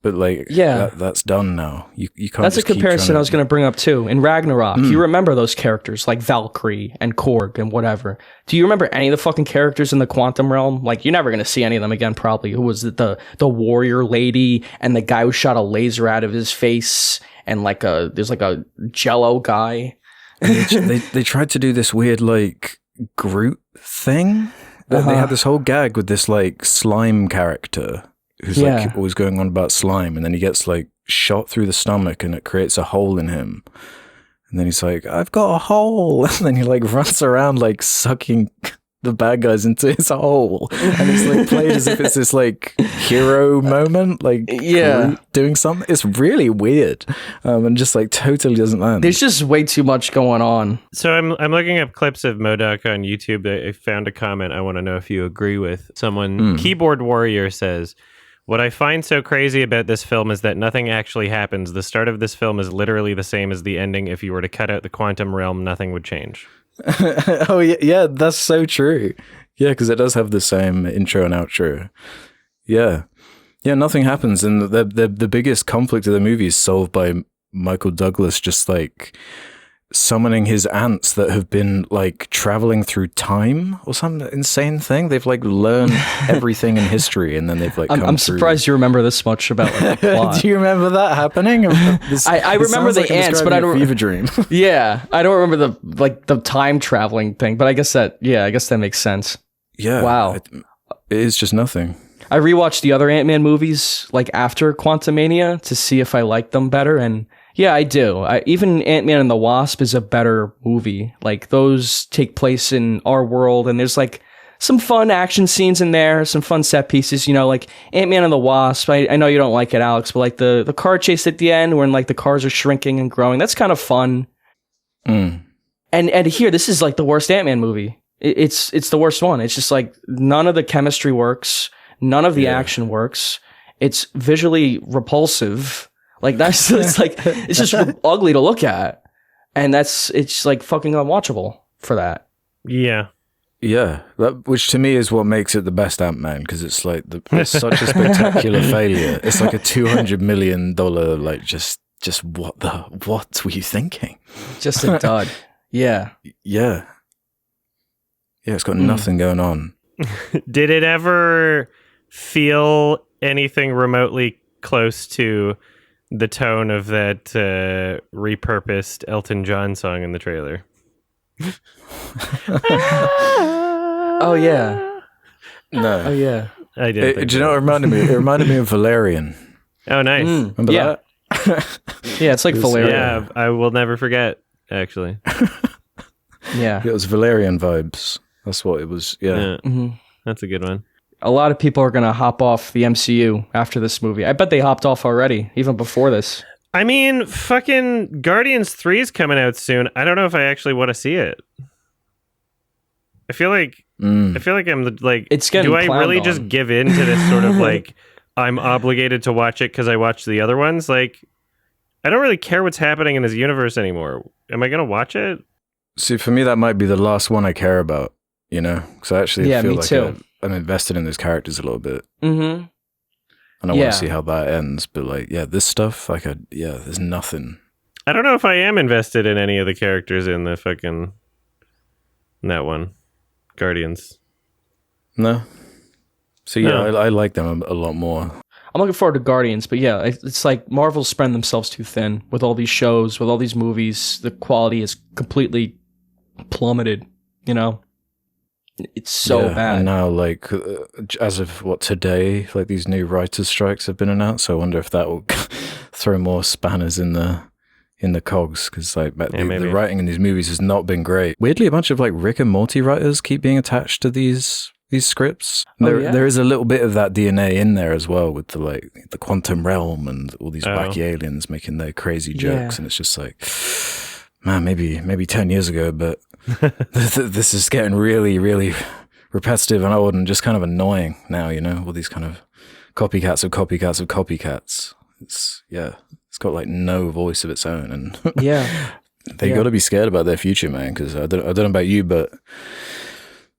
But like, that's done now. You can't. That's a comparison I was going to bring up too. In Ragnarok, you remember those characters like Valkyrie and Korg and whatever. Do you remember any of the fucking characters in the quantum realm? Like, you're never going to see any of them again, probably. Who was it? The warrior lady and the guy who shot a laser out of his face, and like there's like a Jello guy. they tried to do this weird like Groot thing. They had this whole gag with this like slime character who's like always going on about slime, and then he gets like shot through the stomach and it creates a hole in him, and then he's like, "I've got a hole," and then he like runs around like sucking the bad guys into his hole, and it's like played as if it's this like hero moment, like doing something. It's really weird, and just like totally doesn't land. There's just way too much going on. So I'm looking up clips of MODOK on YouTube. I found a comment I want to know if you agree with. Someone, Keyboard Warrior, says, "What I find so crazy about this film is that nothing actually happens. The start of this film is literally the same as the ending. If you were to cut out the quantum realm, nothing would change." Oh yeah, that's so true. Yeah, because it does have the same intro and outro. Yeah, nothing happens, and the biggest conflict of the movie is solved by Michael Douglas just like summoning his ants that have been like traveling through time or some insane thing. They've like learned everything in history, and then they've like I'm surprised you remember this much about like, the plot. Do you remember that happening? I remember the ants, but I don't fever dream. Yeah, I don't remember the time traveling thing, but I guess that makes sense. Yeah. Wow. It is just nothing. I rewatched the other Ant-Man movies like after Quantumania to see if I liked them better, and yeah, I do. Even Ant-Man and the Wasp is a better movie. Like, those take place in our world, and there's like some fun action scenes in there, some fun set pieces, you know, like Ant-Man and the Wasp. I know you don't like it, Alex, but like the car chase at the end when like the cars are shrinking and growing, that's kind of fun. And here, this is like the worst Ant-Man movie. It's the worst one. It's just like none of the chemistry works. None of the action works. It's visually repulsive. Like that's it's just ugly to look at, and it's like fucking unwatchable for that. Yeah, which to me is what makes it the best Ant-Man, because it's like it's such a spectacular failure. It's like a $200 million like just what were you thinking? Just a dud. Yeah. It's got nothing going on. Did it ever feel anything remotely close to the tone of that repurposed Elton John song in the trailer? Oh yeah. No. Oh yeah. I did. Do you know what it reminded me? It reminded me of Valerian. Oh, nice. Remember that? Yeah, it's like Valerian. Yeah, I will never forget, actually. Yeah. It was Valerian vibes. That's what it was. Yeah. That's a good one. A lot of people are going to hop off the MCU after this movie. I bet they hopped off already, even before this. I mean, fucking Guardians 3 is coming out soon. I don't know if I actually want to see it. I feel like I'm like, it's getting do I really on. just give in to this sort of like, I'm obligated to watch it because I watched the other ones? Like, I don't really care what's happening in this universe anymore. Am I going to watch it? See, for me, that might be the last one I care about, you know? Because I actually feel like I'm invested in those characters a little bit. Mm-hmm. And I want to see how that ends. But like, this stuff, like, there's nothing. I don't know if I am invested in any of the characters in the fucking in that one. Guardians. No. So yeah, No. I like them a lot more. I'm looking forward to Guardians, but yeah, it's like Marvel spread themselves too thin with all these shows, with all these movies. The quality is completely plummeted, you know? It's so bad. And now, like, as of today, like these new writers' strikes have been announced. So I wonder if that will throw more spanners in the cogs, because like the writing in these movies has not been great. Weirdly, a bunch of like Rick and Morty writers keep being attached to these scripts. There is a little bit of that DNA in there as well, with the quantum realm and all these wacky aliens making their crazy jokes, and it's just like, man, maybe 10 years ago, but this is getting really, really repetitive and old and just kind of annoying now, you know, all these kind of copycats of copycats of copycats. It's got like no voice of its own, and they got to be scared about their future, man, because I don't know about you, but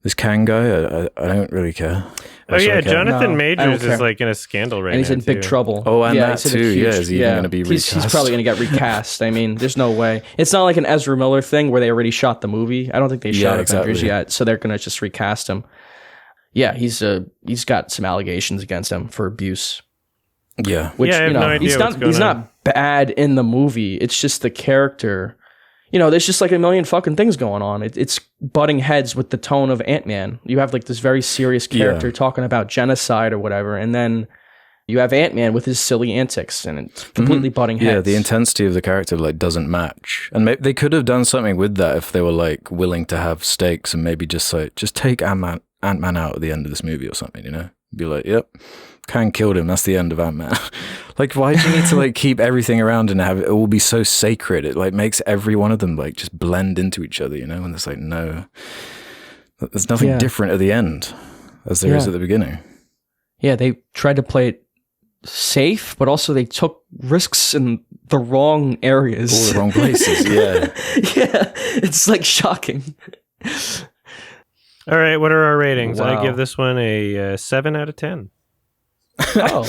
this Kang guy, I don't really care. Jonathan Majors is like in a scandal right now. And he's in big trouble. Oh, and that too. Is he even going to be recast? He's probably going to get recast. I mean, there's no way. It's not like an Ezra Miller thing where they already shot the movie. I don't think they shot Avengers yet, so they're going to just recast him. Yeah, he's got some allegations against him for abuse. Yeah. Which, I have no idea he's not bad in the movie. It's just the character. You know, there's just like a million fucking things going on. It's butting heads with the tone of Ant-Man. You have like this very serious character talking about genocide or whatever, and then you have Ant-Man with his silly antics, and it's completely butting heads. Yeah, the intensity of the character like doesn't match. And they could have done something with that if they were like willing to have stakes and maybe just take Ant-Man out at the end of this movie or something, you know? Be like, yep, Kang killed him. That's the end of Ant-Man. Like, why do you need to like keep everything around and have it all be so sacred? It like makes every one of them like just blend into each other, you know? And there's like there's nothing different at the end as there is at the beginning. Yeah, they tried to play it safe, but also they took risks in the wrong areas. All the wrong places, yeah. Yeah, it's like shocking. All right, what are our ratings? Wow. I give this one a 7 out of 10. Oh.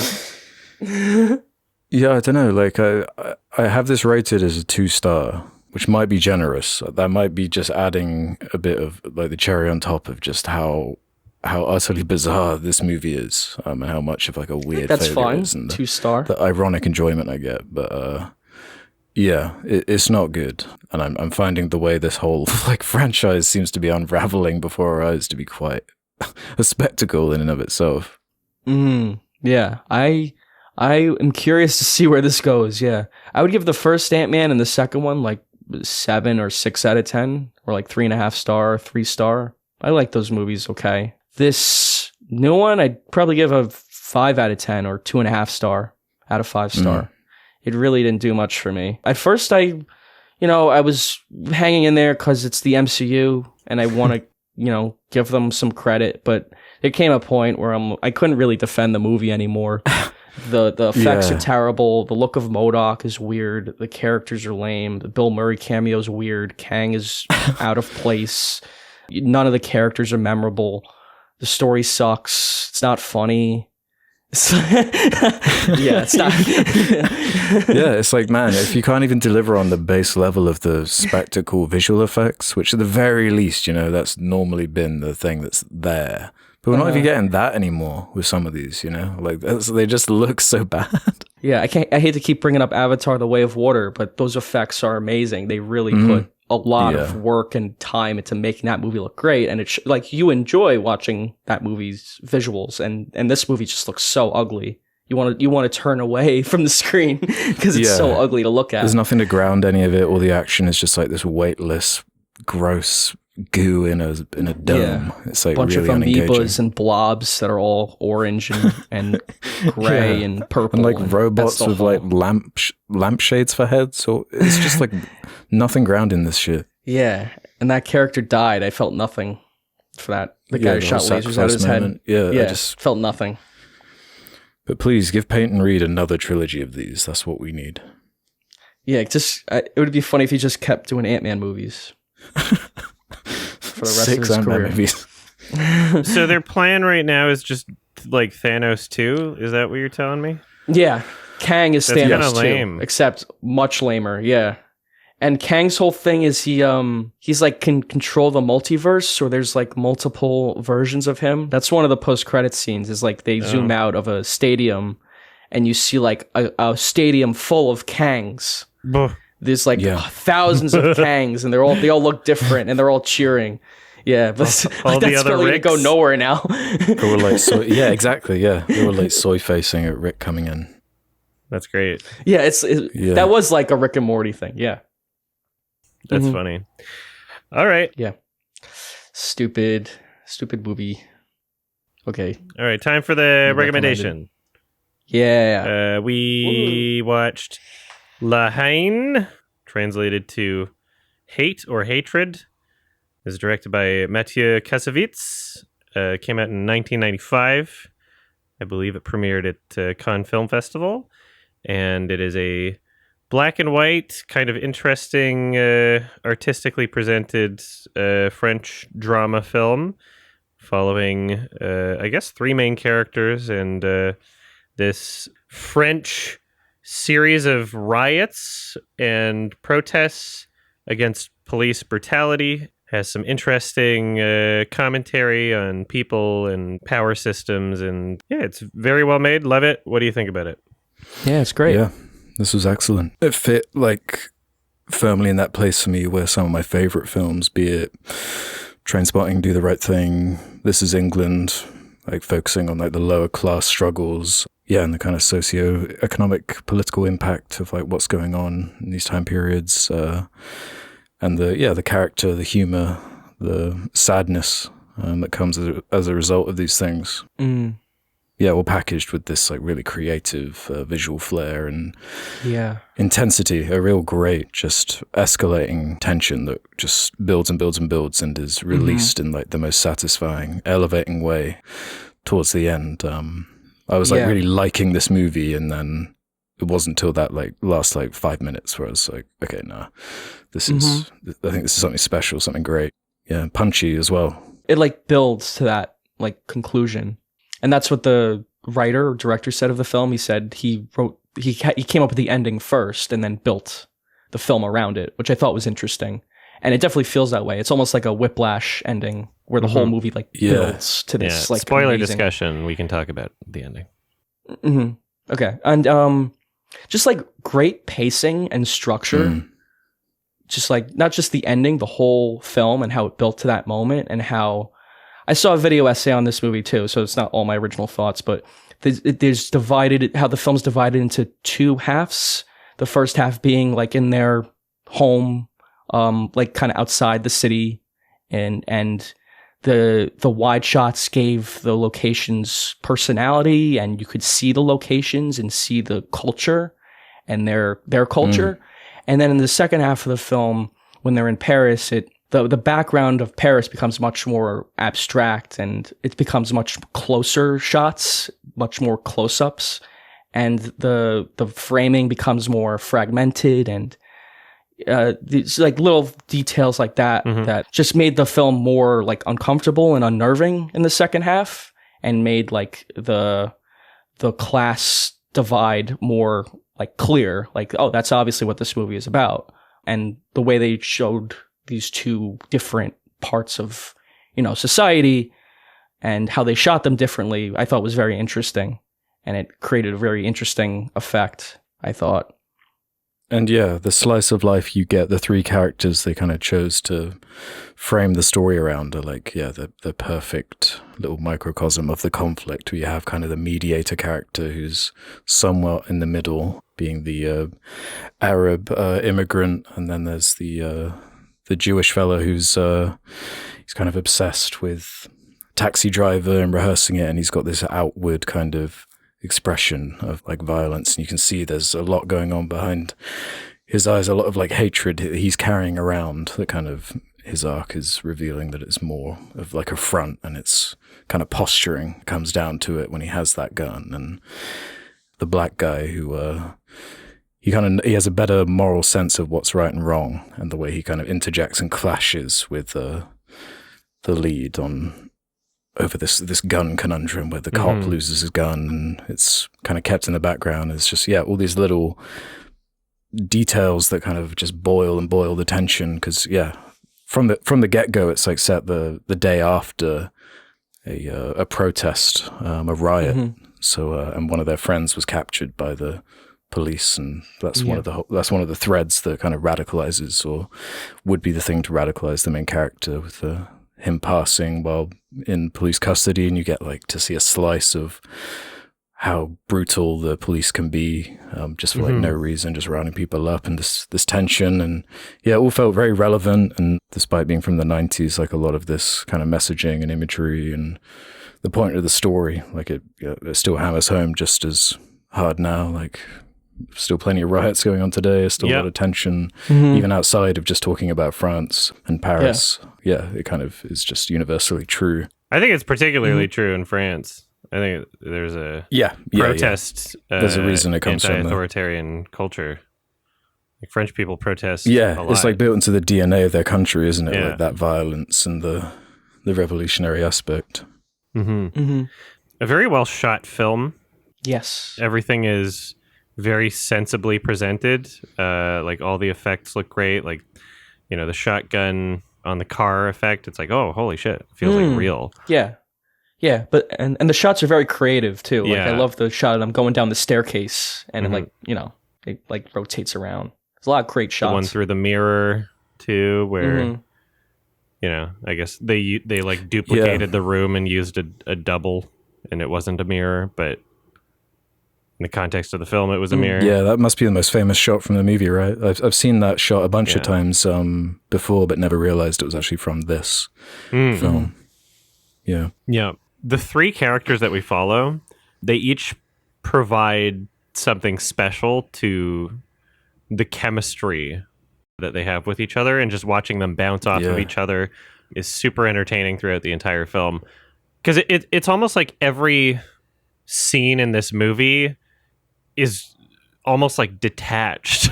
Yeah, I don't know. Like, I have this rated as a 2-star, which might be generous. That might be just adding a bit of like the cherry on top of just how utterly bizarre this movie is, and how much of like a weird that's failure fine. it is, and 2-star. The ironic enjoyment I get. But it's not good, and I'm finding the way this whole like franchise seems to be unraveling before our eyes to be quite a spectacle in and of itself. Yeah, I am curious to see where this goes. Yeah, I would give the first Ant-Man and the second one like 7 or 6 out of 10, or like 3.5 star, 3-star. I like those movies. Okay, this new one I'd probably give a 5 out of 10 or 2.5 star out of 5 star. It really didn't do much for me. At first, I was hanging in there because it's the MCU and I want to, give them some credit, but there came a point where I couldn't really defend the movie anymore. The effects are terrible. The look of MODOK is weird. The characters are lame. The Bill Murray cameo is weird. Kang is out of place. None of the characters are memorable. The story sucks. It's not funny. It's not. Yeah, it's like, man, if you can't even deliver on the base level of the spectacle visual effects, which at the very least, that's normally been the thing that's there. But we're not even getting that anymore with some of these, like they just look so bad. Yeah, I hate to keep bringing up Avatar: The Way of Water, but those effects are amazing. They really put a lot of work and time into making that movie look great, and it's like you enjoy watching that movie's visuals, and this movie just looks so ugly. You want to turn away from the screen because it's so ugly to look at. There's nothing to ground any of it. All the action is just like this weightless, gross goo in a dome. Yeah. It's like bunch really of amoebas unengaging. And blobs that are all orange and gray and purple, and like robots with like lampshades for heads. So it's just like nothing grounding this shit. Yeah, and that character died. I felt nothing for that. The guy who shot lasers out of his head. Yeah, I just felt nothing. But please give Peyton Reed another trilogy of these. That's what we need. Yeah, it would be funny if he just kept doing Ant-Man movies. For the rest of his career. Movies. So their plan right now is just like Thanos 2? Is that what you're telling me? Yeah. Kang is Thanos 2, lame. except much lamer, yeah. And Kang's whole thing is he's like can control the multiverse, or there's like multiple versions of him. That's one of the post-credit scenes, is like they zoom out of a stadium and you see like a stadium full of Kangs. There's like thousands of Kangs, and they all look different, and they're all cheering. Yeah, but all like, the that's other really Ricks? gonna go nowhere now. They were like, exactly. Yeah, they were like soy facing at Rick coming in. That's great. Yeah, that was like a Rick and Morty thing. Yeah, that's funny. All right. Yeah, stupid movie. Okay. All right. Time for the recommendation. Yeah. We watched La Haine, translated to Hate or Hatred. Is directed by Mathieu Kassovitz. Came out in 1995. I believe it premiered at Cannes Film Festival. And it is a black and white, kind of interesting, artistically presented French drama film following, I guess, three main characters and this French series of riots and protests against police brutality. Has some interesting commentary on people and power systems, and yeah, it's very well made. Love it. What do you think about it? Yeah, it's great. Yeah, this was excellent. It fit like firmly in that place for me where some of my favorite films, be it Trainspotting, Do the Right Thing, This Is England, like focusing on like the lower class struggles. Yeah, and the kind of socio-economic political impact of like what's going on in these time periods. And the character, the humor, the sadness that comes as a result of these things. Yeah, all packaged with this like really creative visual flair and intensity. A real great, just escalating tension that just builds and builds and builds and is released in like the most satisfying, elevating way towards the end. I was like really liking this movie, and then it wasn't until that like last like 5 minutes where I was like, okay, nah, I think this is something special, something great. Yeah, punchy as well. It like builds to that like conclusion, and that's what the writer or director said of the film. He said he came up with the ending first and then built the film around it, which I thought was interesting. And it definitely feels that way. It's almost like a Whiplash ending where the whole movie like builds to this like spoiler amazing discussion. We can talk about the ending. Okay, and just like great pacing and structure. Just like not just the ending, the whole film and how it built to that moment, and how I saw a video essay on this movie too, so it's not all my original thoughts, but there's divided, how the film's divided into two halves. The first half being like in their home, like kind of outside the city, and the wide shots gave the locations personality, and you could see the locations and see the culture and their culture. And then in the second half of the film, when they're in Paris, the background of Paris becomes much more abstract, and it becomes much closer shots, much more close-ups, and the framing becomes more fragmented, and these like little details like that that just made the film more like uncomfortable and unnerving in the second half, and made like the class divide more like clear, like, oh, that's obviously what this movie is about. And the way they showed these two different parts of, society and how they shot them differently, I thought was very interesting. And it created a very interesting effect, I thought. And yeah, the slice of life you get, the three characters they kind of chose to frame the story around are like, the perfect little microcosm of the conflict, where you have kind of the mediator character who's somewhat in the middle, being the Arab immigrant, and then there's the Jewish fellow who's he's kind of obsessed with Taxi Driver and rehearsing it, and he's got this outward kind of expression of like violence, and you can see there's a lot going on behind his eyes, a lot of like hatred he's carrying around. That kind of his arc is revealing that it's more of like a front, and it's kind of posturing comes down to it when he has that gun. And the black guy who he has a better moral sense of what's right and wrong, and the way he kind of interjects and clashes with the lead over this gun conundrum where the cop loses his gun, and it's kind of kept in the background. It's just, all these little details that kind of just boil the tension. Because from the get-go, it's like set the day after a protest, a riot. Mm-hmm. So and one of their friends was captured by the police, and that's one of the threads that kind of radicalizes, or would be the thing to radicalize the main character, with him passing while in police custody, and you get like to see a slice of how brutal the police can be, just for like no reason, just rounding people up, and this tension, and it all felt very relevant. And despite being from the 90s, like a lot of this kind of messaging and imagery and the point of the story, like it still hammers home just as hard now. Like still plenty of riots going on today, still a lot of tension, even outside of just talking about France and Paris. It kind of is just universally true. I think it's particularly true in France. I think there's a protest. There's a reason it comes from anti-authoritarian culture. Like French people protest. It's like built into the DNA of their country, isn't it? Like that violence and the revolutionary aspect. A very well shot film. Yes, everything is very sensibly presented. Like all the effects look great. Like, you know, the shotgun on the car effect. It's like, oh, holy shit! It feels like real. Yeah, but and the shots are very creative too. Like I love the shot of them going down the staircase, and it, like, you know, it like rotates around. There's a lot of great shots. The one through the mirror too, where you know, I guess they like duplicated the room and used a double, and it wasn't a mirror, but in the context of the film, it was a mirror. Yeah, that must be the most famous shot from the movie, right? I've seen that shot a bunch of times before, but never realized it was actually from this film. Yeah. The three characters that we follow, they each provide something special to the chemistry that they have with each other, and just watching them bounce off of each other is super entertaining throughout the entire film. Because it's almost like every scene in this movie is almost like detached.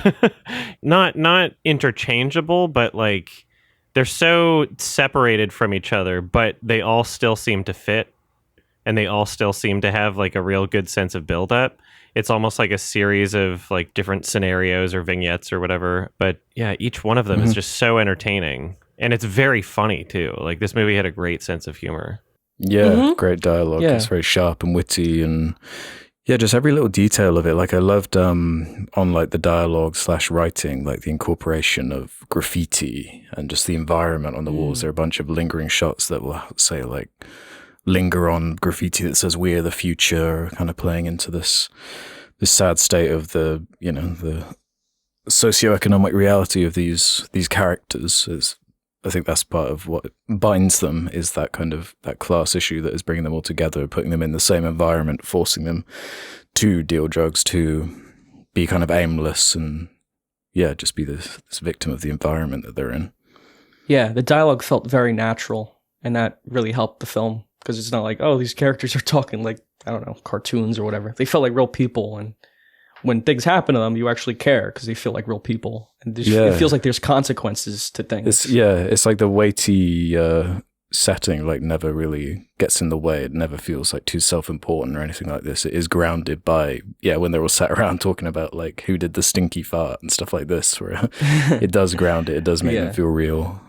not interchangeable, but like they're so separated from each other, but they all still seem to fit, and they all still seem to have like a real good sense of buildup. It's almost like a series of like different scenarios or vignettes or whatever. But yeah, each one of them is just so entertaining, and it's very funny too. Like this movie had a great sense of humor. Yeah, great dialogue. It's very sharp and witty, and just every little detail of it. Like I loved on like the dialogue / writing, like the incorporation of graffiti and just the environment on the walls. There are a bunch of lingering shots that will say like linger on graffiti that says "We're the future," kind of playing into this sad state of the, you know, the socioeconomic reality of these characters. I think that's part of what binds them, is that kind of that class issue that is bringing them all together, putting them in the same environment, forcing them to deal drugs, to be kind of aimless, and just be this victim of the environment that they're in. Yeah, the dialogue felt very natural, and that really helped the film, because it's not like, oh, these characters are talking like, I don't know, cartoons or whatever. They felt like real people, and when things happen to them, you actually care because they feel like real people, and it feels like there's consequences to things. It's like the weighty setting like never really gets in the way. It never feels like too self-important or anything like this. It is grounded by when they're all sat around talking about like who did the stinky fart and stuff like this, where it does ground it. It does make them feel real.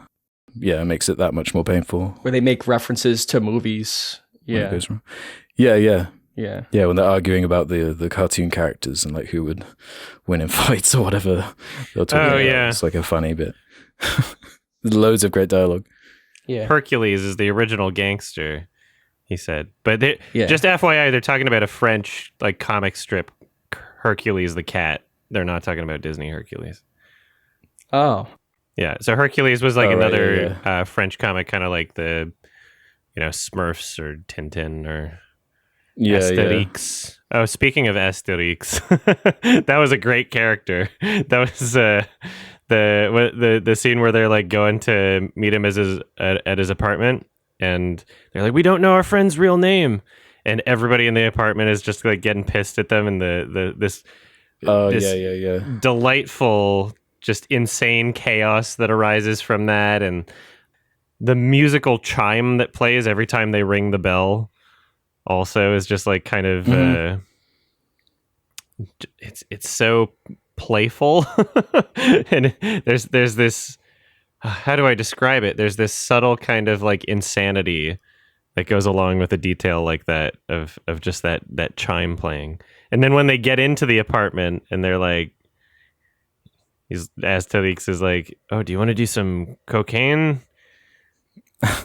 It makes it that much more painful. Where they make references to movies. When it goes wrong. Yeah, when they're arguing about the cartoon characters and like who would win in fights or whatever. They'll talk about it's like a funny bit. There's loads of great dialogue. Yeah. Hercules is the original gangster, he said. But just FYI, they're talking about a French like comic strip, Hercules the cat. They're not talking about Disney Hercules. Oh. Yeah, so Hercules was like another French comic, kind of like the, you know, Smurfs or Tintin or Asterix. Oh, speaking of Asterix, that was a great character. That was the scene where they're like going to meet him at his apartment, and they're like, "We don't know our friend's real name," and everybody in the apartment is just like getting pissed at them, and this delightful, just insane chaos that arises from that, and the musical chime that plays every time they ring the bell also is just like kind of it's so playful. And there's this, how do I describe it? There's this subtle kind of like insanity that goes along with a detail like that of just that chime playing. And then when they get into the apartment and they're like, Asterix is like, "Oh, do you want to do some cocaine?"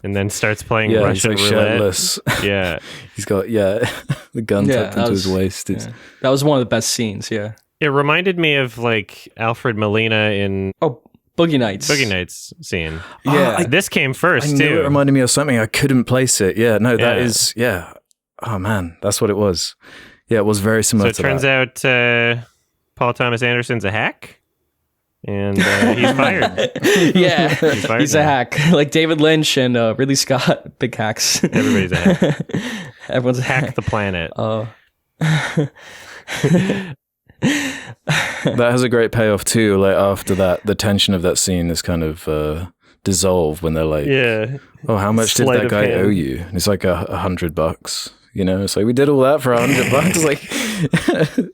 And then starts playing Russian roulette. Shirtless. Yeah, he's got the gun tucked into his waist. Yeah. That was one of the best scenes. Yeah, it reminded me of like Alfred Molina in Boogie Nights. Boogie Nights scene. Yeah, this came first too. It reminded me of something. I couldn't place it. Yeah, no, that is Oh man, that's what it was. Yeah, it was very similar. So it turns out Paul Thomas Anderson's a hack. And he's fired. Yeah, he's a hack. Like David Lynch and Ridley Scott, big hacks. Everybody's a hack. Everyone's a hack the planet. That has a great payoff too. Like after that, the tension of that scene is kind of dissolved when they're like, "Oh, how much did that guy owe you?" And it's like $100. You know, it's like we did all that for $100. Like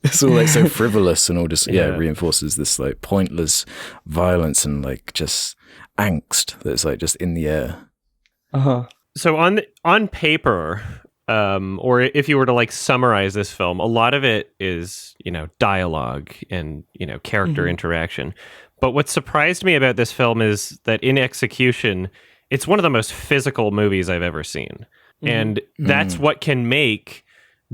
it's all like so frivolous and all just reinforces this like pointless violence and like just angst that's like just in the air. So on paper, or if you were to like summarize this film, a lot of it is, you know, dialogue and, you know, character interaction. But what surprised me about this film is that in execution, it's one of the most physical movies I've ever seen. And that's what can make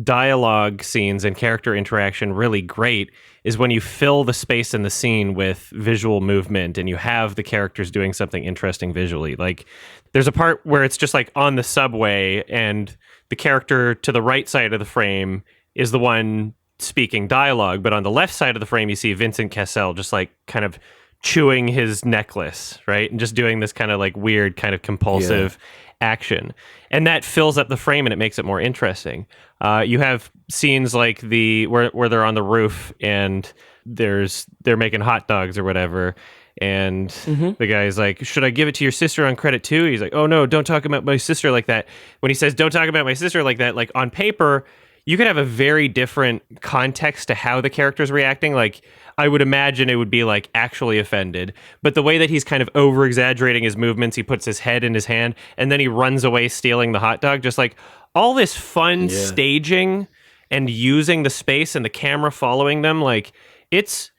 dialogue scenes and character interaction really great, is when you fill the space in the scene with visual movement and you have the characters doing something interesting visually. Like there's a part where it's just like on the subway and the character to the right side of the frame is the one speaking dialogue, but on the left side of the frame you see Vincent Cassel just like kind of chewing his necklace, right? And just doing this kind of like weird kind of compulsive action, and that fills up the frame and it makes it more interesting. You have scenes like where they're on the roof and they're making hot dogs or whatever, and the guy's like, "Should I give it to your sister on credit too?" He's like, "Oh no, don't talk about my sister like that." When he says "don't talk about my sister like that," like on paper you could have a very different context to how the character's reacting. Like I would imagine it would be like actually offended, but the way that he's kind of over exaggerating his movements, he puts his head in his hand and then he runs away stealing the hot dog, just like all this fun staging and using the space and the camera following them. Like it's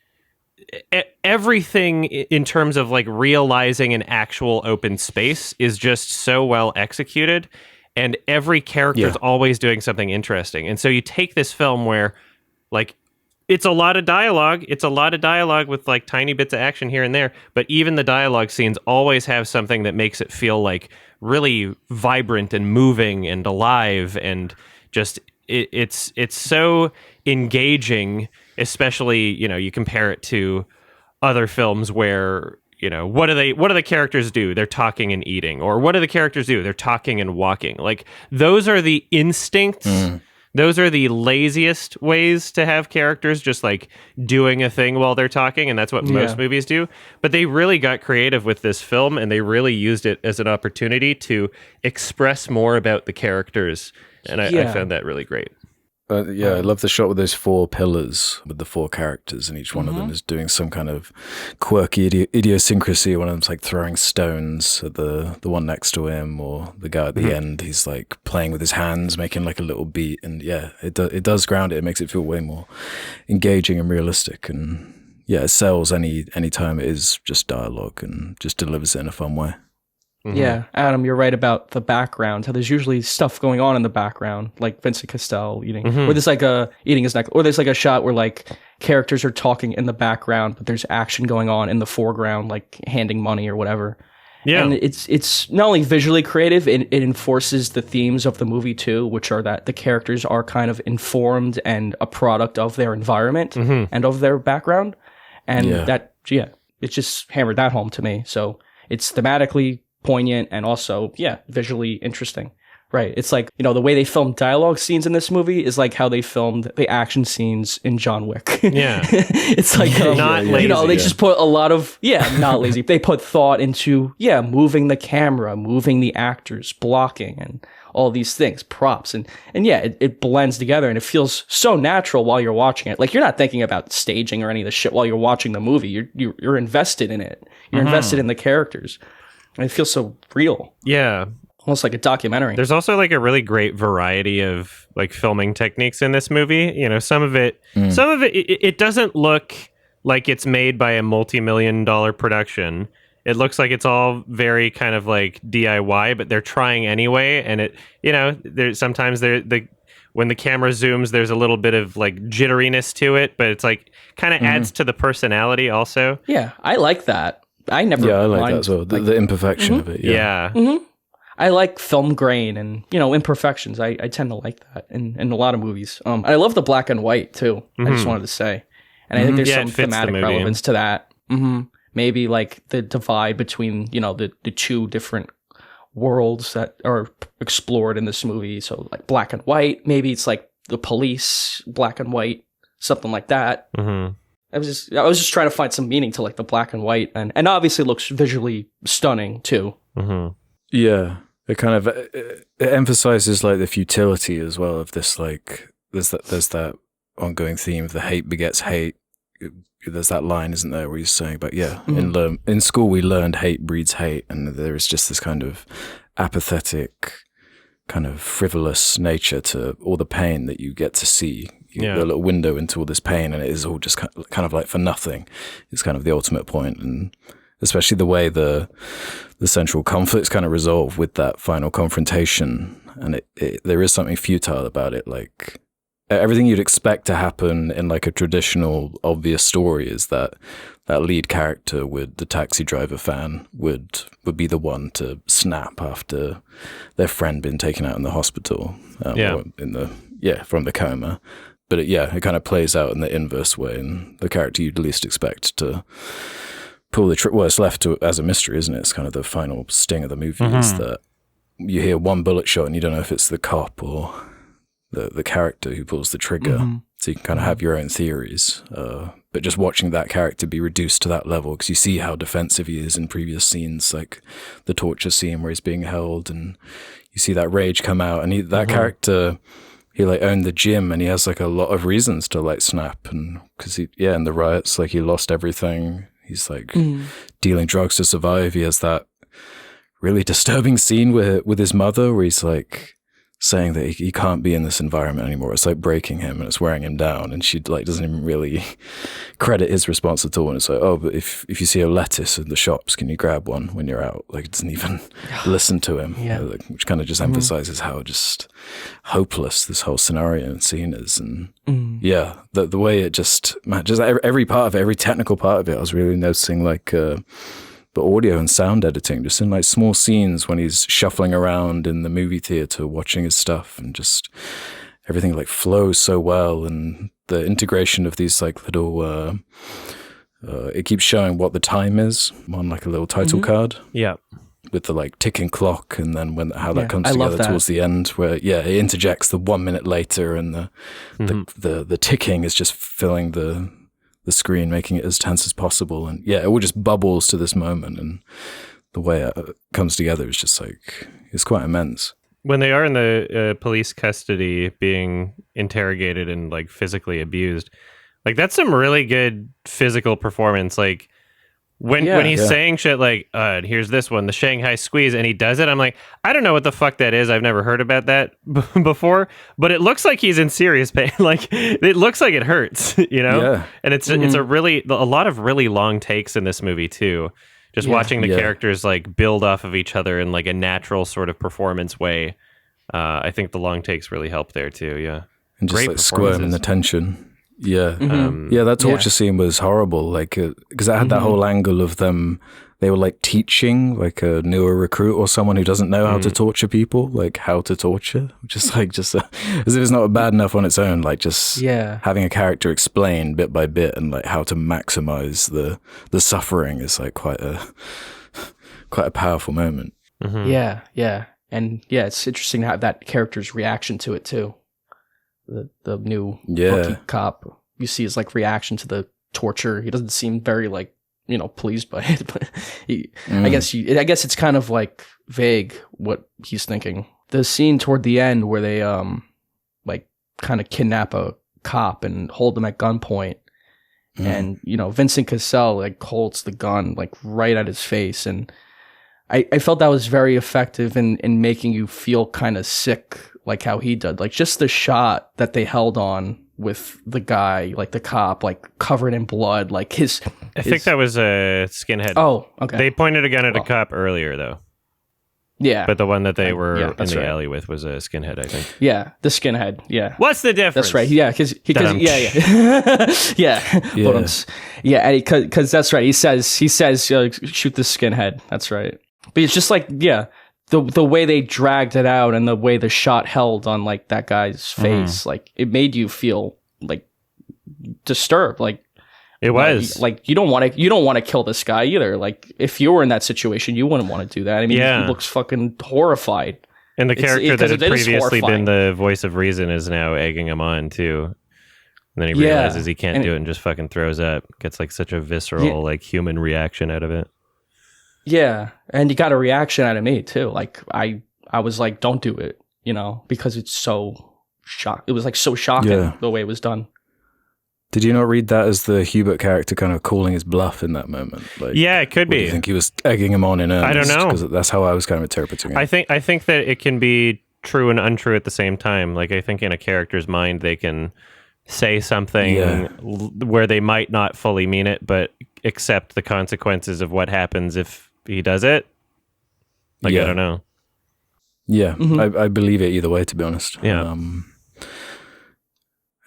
everything in terms of like realizing an actual open space is just so well executed. And every character is always doing something interesting. And so you take this film where, like, it's a lot of dialogue. It's a lot of dialogue with, like, tiny bits of action here and there. But even the dialogue scenes always have something that makes it feel, like, really vibrant and moving and alive. And just, it's so engaging, especially, you know, you compare it to other films where, you know, what do the characters do? They're talking and eating. Or what do the characters do? They're talking and walking. Like, those are the instincts. Those are the laziest ways to have characters just like doing a thing while they're talking. And that's what most movies do. But they really got creative with this film and they really used it as an opportunity to express more about the characters. And I found that really great. I love the shot with those 4 pillars with the 4 characters, and each one of them is doing some kind of quirky idiosyncrasy. One of them's like throwing stones at the one next to him, or the guy at the end, he's like playing with his hands, making like a little beat. And it does ground it. It makes it feel way more engaging and realistic. And it sells any time it is just dialogue and just delivers it in a fun way. Yeah, Adam, you're right about the background. How there's usually stuff going on in the background, like Vincent Cassel eating, or there's like eating his neck, or there's like a shot where like characters are talking in the background, but there's action going on in the foreground, like handing money or whatever. Yeah, and it's not only visually creative, it enforces the themes of the movie too, which are that the characters are kind of informed and a product of their environment and of their background, and it just hammered that home to me. So it's thematically poignant and also visually interesting. Right, it's like, you know, the way they filmed dialogue scenes in this movie is like how they filmed the action scenes in John Wick. It's like not lazy, you know, they just put a lot of not lazy, they put thought into moving the camera, moving the actors, blocking, and all these things, props, and yeah, it blends together and it feels so natural while you're watching it. Like you're not thinking about staging or any of the shit while you're watching the movie. You're invested in it. You're invested in the characters, and it feels so real. Yeah. Almost like a documentary. There's also like a really great variety of like filming techniques in this movie. You know, some of it doesn't look like it's made by a multi-million-dollar production. It looks like it's all very kind of like DIY, but they're trying anyway. And it, you know, there's sometimes when the camera zooms, there's a little bit of like jitteriness to it, but it's like kind of adds to the personality also. Yeah, I like that. I like that as well. The imperfection of it. Yeah. I like film grain and, you know, imperfections. I tend to like that in a lot of movies. I love the black and white too. I just wanted to say. And I think there's some thematic relevance to that. Maybe like the divide between, you know, the two different worlds that are explored in this movie. So like black and white, maybe it's like the police, black and white, something like that. I was just trying to find some meaning to like the black and white, and obviously it looks visually stunning too. Yeah, it kind of it emphasizes like the futility as well of this, like there's that ongoing theme of the hate begets hate. There's that line, isn't there, where he's saying about, in school we learned hate breeds hate, and there is just this kind of apathetic, kind of frivolous nature to all the pain that you get to see. You get a little window into all this pain, and it is all just kind of like for nothing. It's kind of the ultimate point, and especially the way the central conflict's kind of resolved with that final confrontation, and there is something futile about it, like everything you'd expect to happen in like a traditional obvious story is that lead character the taxi driver fan would be the one to snap after their friend been taken out in the hospital or from the coma. But it kind of plays out in the inverse way, and the character you'd least expect to pull the well, it's left as a mystery, isn't it? It's kind of the final sting of the movie is that you hear one bullet shot and you don't know if it's the cop or the character who pulls the trigger. So you can kind of have your own theories. But just watching that character be reduced to that level, because you see how defensive he is in previous scenes, like the torture scene where he's being held, and you see that rage come out. And that character, he like owned the gym, and he has like a lot of reasons to like snap. And because in the riots, like he lost everything. He's like dealing drugs to survive. He has that really disturbing scene with his mother where he's like saying that he can't be in this environment anymore. It's like breaking him and it's wearing him down, and she like doesn't even really credit his response at all. And it's like, oh, but if you see a lettuce in the shops, can you grab one when you're out? Like, it doesn't even listen to him, which kind of just emphasizes how just hopeless this whole scenario and scene is. And the way it just every part of it, every technical part of it, I was really noticing like the audio and sound editing, just in like small scenes when he's shuffling around in the movie theater watching his stuff, and just everything like flows so well, and the integration of these like little it keeps showing what the time is on like a little title card with the like ticking clock, and then how that comes together towards the end, where it interjects the 1 minute later, and the ticking is just filling the screen, making it as tense as possible. And it all just bubbles to this moment, and the way it comes together is just like, it's quite immense. When they are in the police custody being interrogated and like physically abused, like that's some really good physical performance. Like when he's saying shit like, here's this one, the Shanghai squeeze, and he does it, I'm like, I don't know what the fuck that is. I've never heard about that before, but it looks like he's in serious pain. Like, it looks like it hurts, you know? Yeah. And it's a lot of really long takes in this movie too. Just watching the characters like build off of each other in like a natural sort of performance way. I think the long takes really help there too. Yeah. And just like squirming the tension. Yeah. That torture scene was horrible. Like, because I had that whole angle of them, they were like teaching like a newer recruit or someone who doesn't know how to torture people, like how to torture, just as if it's not bad enough on its own, like just having a character explain bit by bit and like how to maximize the suffering is like quite a powerful moment. And it's interesting to have that character's reaction to it too. The new rookie cop, you see his like reaction to the torture. He doesn't seem very like, you know, pleased by it, but I guess it's kind of like vague what he's thinking. the scene toward the end where they like kind of kidnap a cop and hold him at gunpoint. And, you know, Vincent Cassel like holds the gun like right at his face. And I felt that was very effective in making you feel kind of sick, like how he did. Like just the shot that they held on with the guy, like the cop, like covered in blood, like his... I think that was a skinhead. Oh, okay. They pointed a gun at a cop earlier, though. Yeah. But the one that they were in the right. alley with was a skinhead, I think. Yeah, the skinhead. Yeah. What's the difference? That's right. Yeah, because yeah, because that's right. He says shoot the skinhead. That's right. But it's just like the way they dragged it out and the way the shot held on like that guy's face, like it made you feel like disturbed. Like it was like you don't want to kill this guy either. Like if you were in that situation, you wouldn't want to do that. I mean, he looks fucking horrified. And the character that had previously been the voice of reason is now egging him on too. And then he realizes he can't do it and just fucking throws up. Gets like such a visceral, like human reaction out of it. Yeah. And you got a reaction out of me too. Like I was like, don't do it, you know, because it's so it was like so shocking the way it was done. Did you not read that as the Hubert character kind of calling his bluff in that moment? Like, yeah, it could be. Do you think he was egging him on in earnest? I don't know. Because that's how I was kind of interpreting it. I think that it can be true and untrue at the same time. Like I think in a character's mind, they can say something where they might not fully mean it, but accept the consequences of what happens if he does it. Like I don't know. Yeah, I believe it either way, to be honest. Yeah.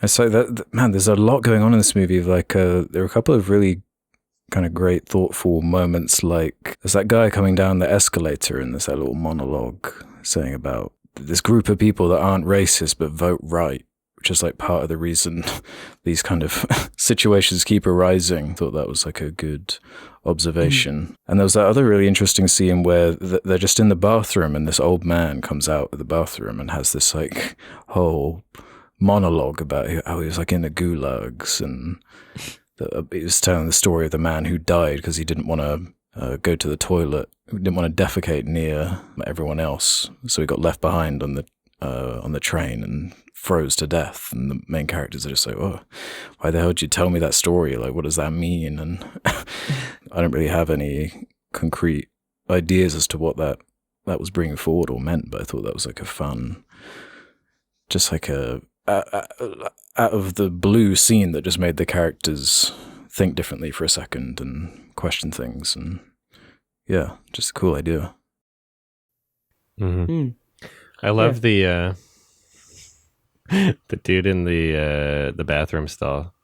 So that man, there's a lot going on in this movie. Like, there are a couple of really kind of great, thoughtful moments. Like, there's that guy coming down the escalator, and there's that little monologue saying about this group of people that aren't racist but vote right, which is like part of the reason these kind of situations keep arising. Thought that was like a good observation. And there was that other really interesting scene where they're just in the bathroom, and this old man comes out of the bathroom and has this like whole monologue about how he was like in the gulags, and he was telling the story of the man who died because he didn't want to go to the toilet, didn't want to defecate near everyone else, so he got left behind on the train and froze to death. And the main characters are just like, oh, why the hell did you tell me that story? Like, what does that mean? And I don't really have any concrete ideas as to what that was bringing forward or meant, but I thought that was like a fun, just like a out of the blue scene that just made the characters think differently for a second and question things, and just a cool idea. I love the dude in the bathroom stall.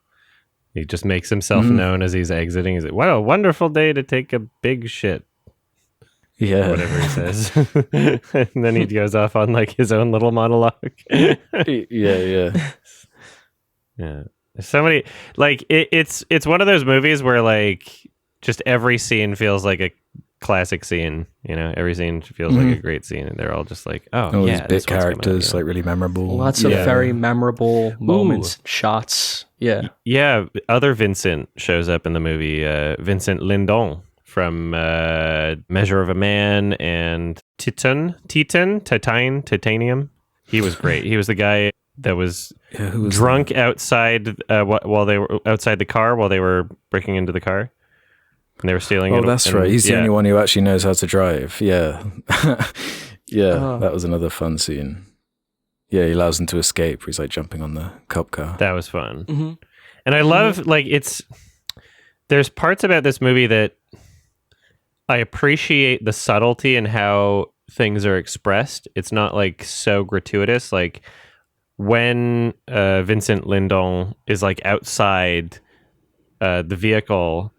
He just makes himself known as he's exiting. He's like, "What a wonderful day to take a big shit." Yeah, whatever he says. And then he goes off on like his own little monologue. yeah. Somebody like it's one of those movies where like just every scene feels like a classic scene. You know, every scene feels like a great scene, and they're all just like, all these big characters, like really memorable. Lots of very memorable moments, shots. Yeah. Other Vincent shows up in the movie. Vincent Lindon from Measure of a Man and Titanium. He was great. He was the guy that was drunk outside while they were outside the car while they were breaking into the car. And they were stealing it. Oh, that's right. He's the only one who actually knows how to drive. Yeah. That was another fun scene. Yeah, he allows them to escape. He's like jumping on the cop car. That was fun. And I love, like, there's parts about this movie that I appreciate the subtlety and how things are expressed. It's not like so gratuitous. Like when Vincent Lindon is like outside the vehicle,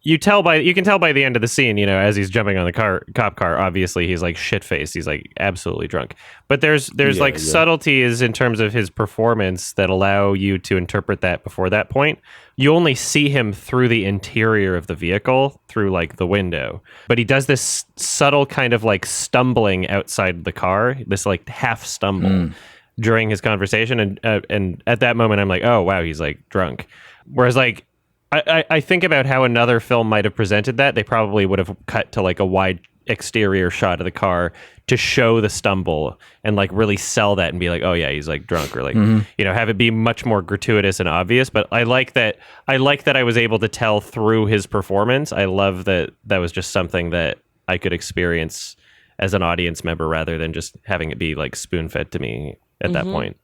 you can tell by the end of the scene, you know, as he's jumping on the cop car, obviously he's like shit-faced. He's like absolutely drunk. But there's subtleties in terms of his performance that allow you to interpret that before that point. You only see him through the interior of the vehicle, through like the window. But he does this subtle kind of like stumbling outside the car, this like half stumble during his conversation. And at that moment, I'm like, oh, wow, he's like drunk. Whereas like, I think about how another film might have presented that. They probably would have cut to like a wide exterior shot of the car to show the stumble and like really sell that and be like, oh yeah, he's like drunk, or like, have it be much more gratuitous and obvious. But I like that I was able to tell through his performance. I love that was just something that I could experience as an audience member rather than just having it be like spoon-fed to me at that point.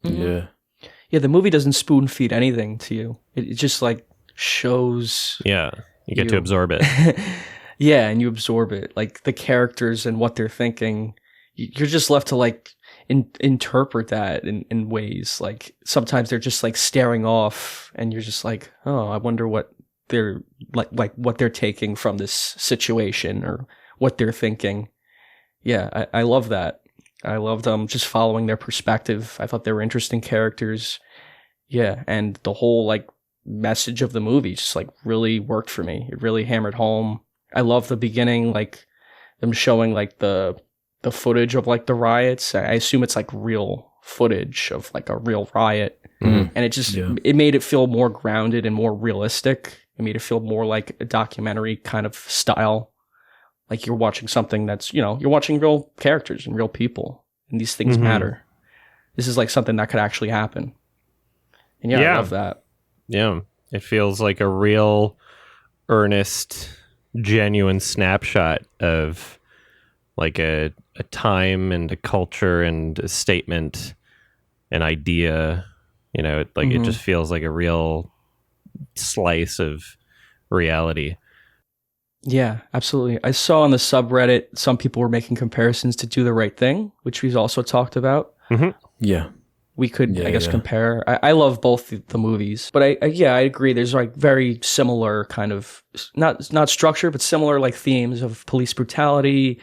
Yeah. Yeah, the movie doesn't spoon feed anything to you. It just like shows. Yeah, you get to absorb it. Yeah, and you absorb it. Like the characters and what they're thinking. You're just left to like interpret that in ways. Like sometimes they're just like staring off, and you're just like, oh, I wonder what they're like what they're taking from this situation or what they're thinking. Yeah, I love that. I loved just following their perspective. I thought they were interesting characters. Yeah, and the whole like message of the movie just like really worked for me. It really hammered home. I love the beginning, like them showing like the footage of like the riots. I assume it's like real footage of like a real riot, and it just it made it feel more grounded and more realistic. It made it feel more like a documentary kind of style. Like you're watching something that's, you're watching real characters and real people, and these things matter. This is like something that could actually happen. And I love that. Yeah. It feels like a real, earnest, genuine snapshot of like a time and a culture and a statement, an idea. It just feels like a real slice of reality. Yeah, absolutely. I saw on the subreddit some people were making comparisons to Do the Right Thing, which we've also talked about. Yeah. We could, I guess, compare. I love both the movies, but I agree. There's like very similar kind of, not structure, but similar like themes of police brutality,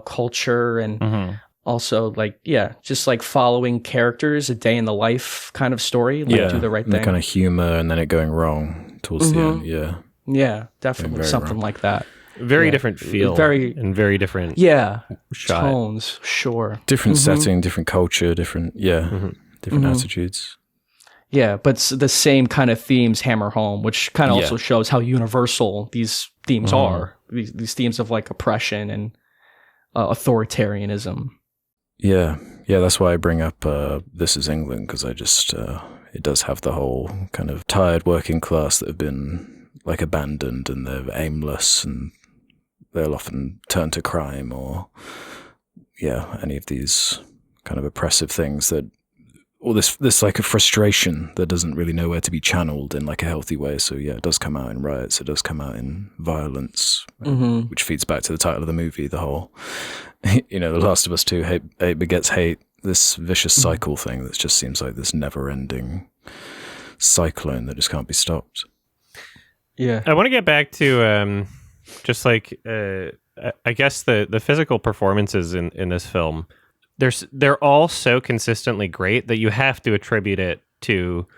culture, and also like, just like following characters, a day in the life kind of story, like Do the Right Thing. The kind of humor and then it going wrong towards the end, Yeah, definitely something like that. Very different feel, and very different shot. Tones, sure. Different setting, different culture, different attitudes. Yeah, but the same kind of themes hammer home, which kind of also shows how universal these themes are. These themes of like oppression and authoritarianism. Yeah, that's why I bring up This Is England, because I just, it does have the whole kind of tired working class that have been like abandoned and they're aimless and they'll often turn to crime or any of these kind of oppressive things or this like a frustration that doesn't really know where to be channeled in like a healthy way. So it does come out in riots, it does come out in violence, which feeds back to the title of the movie, the whole The Last of Us 2, hate begets hate, this vicious cycle thing that just seems like this never ending cyclone that just can't be stopped. Yeah, I want to get back to just like I guess the physical performances in this film. They're all so consistently great that you have to attribute it to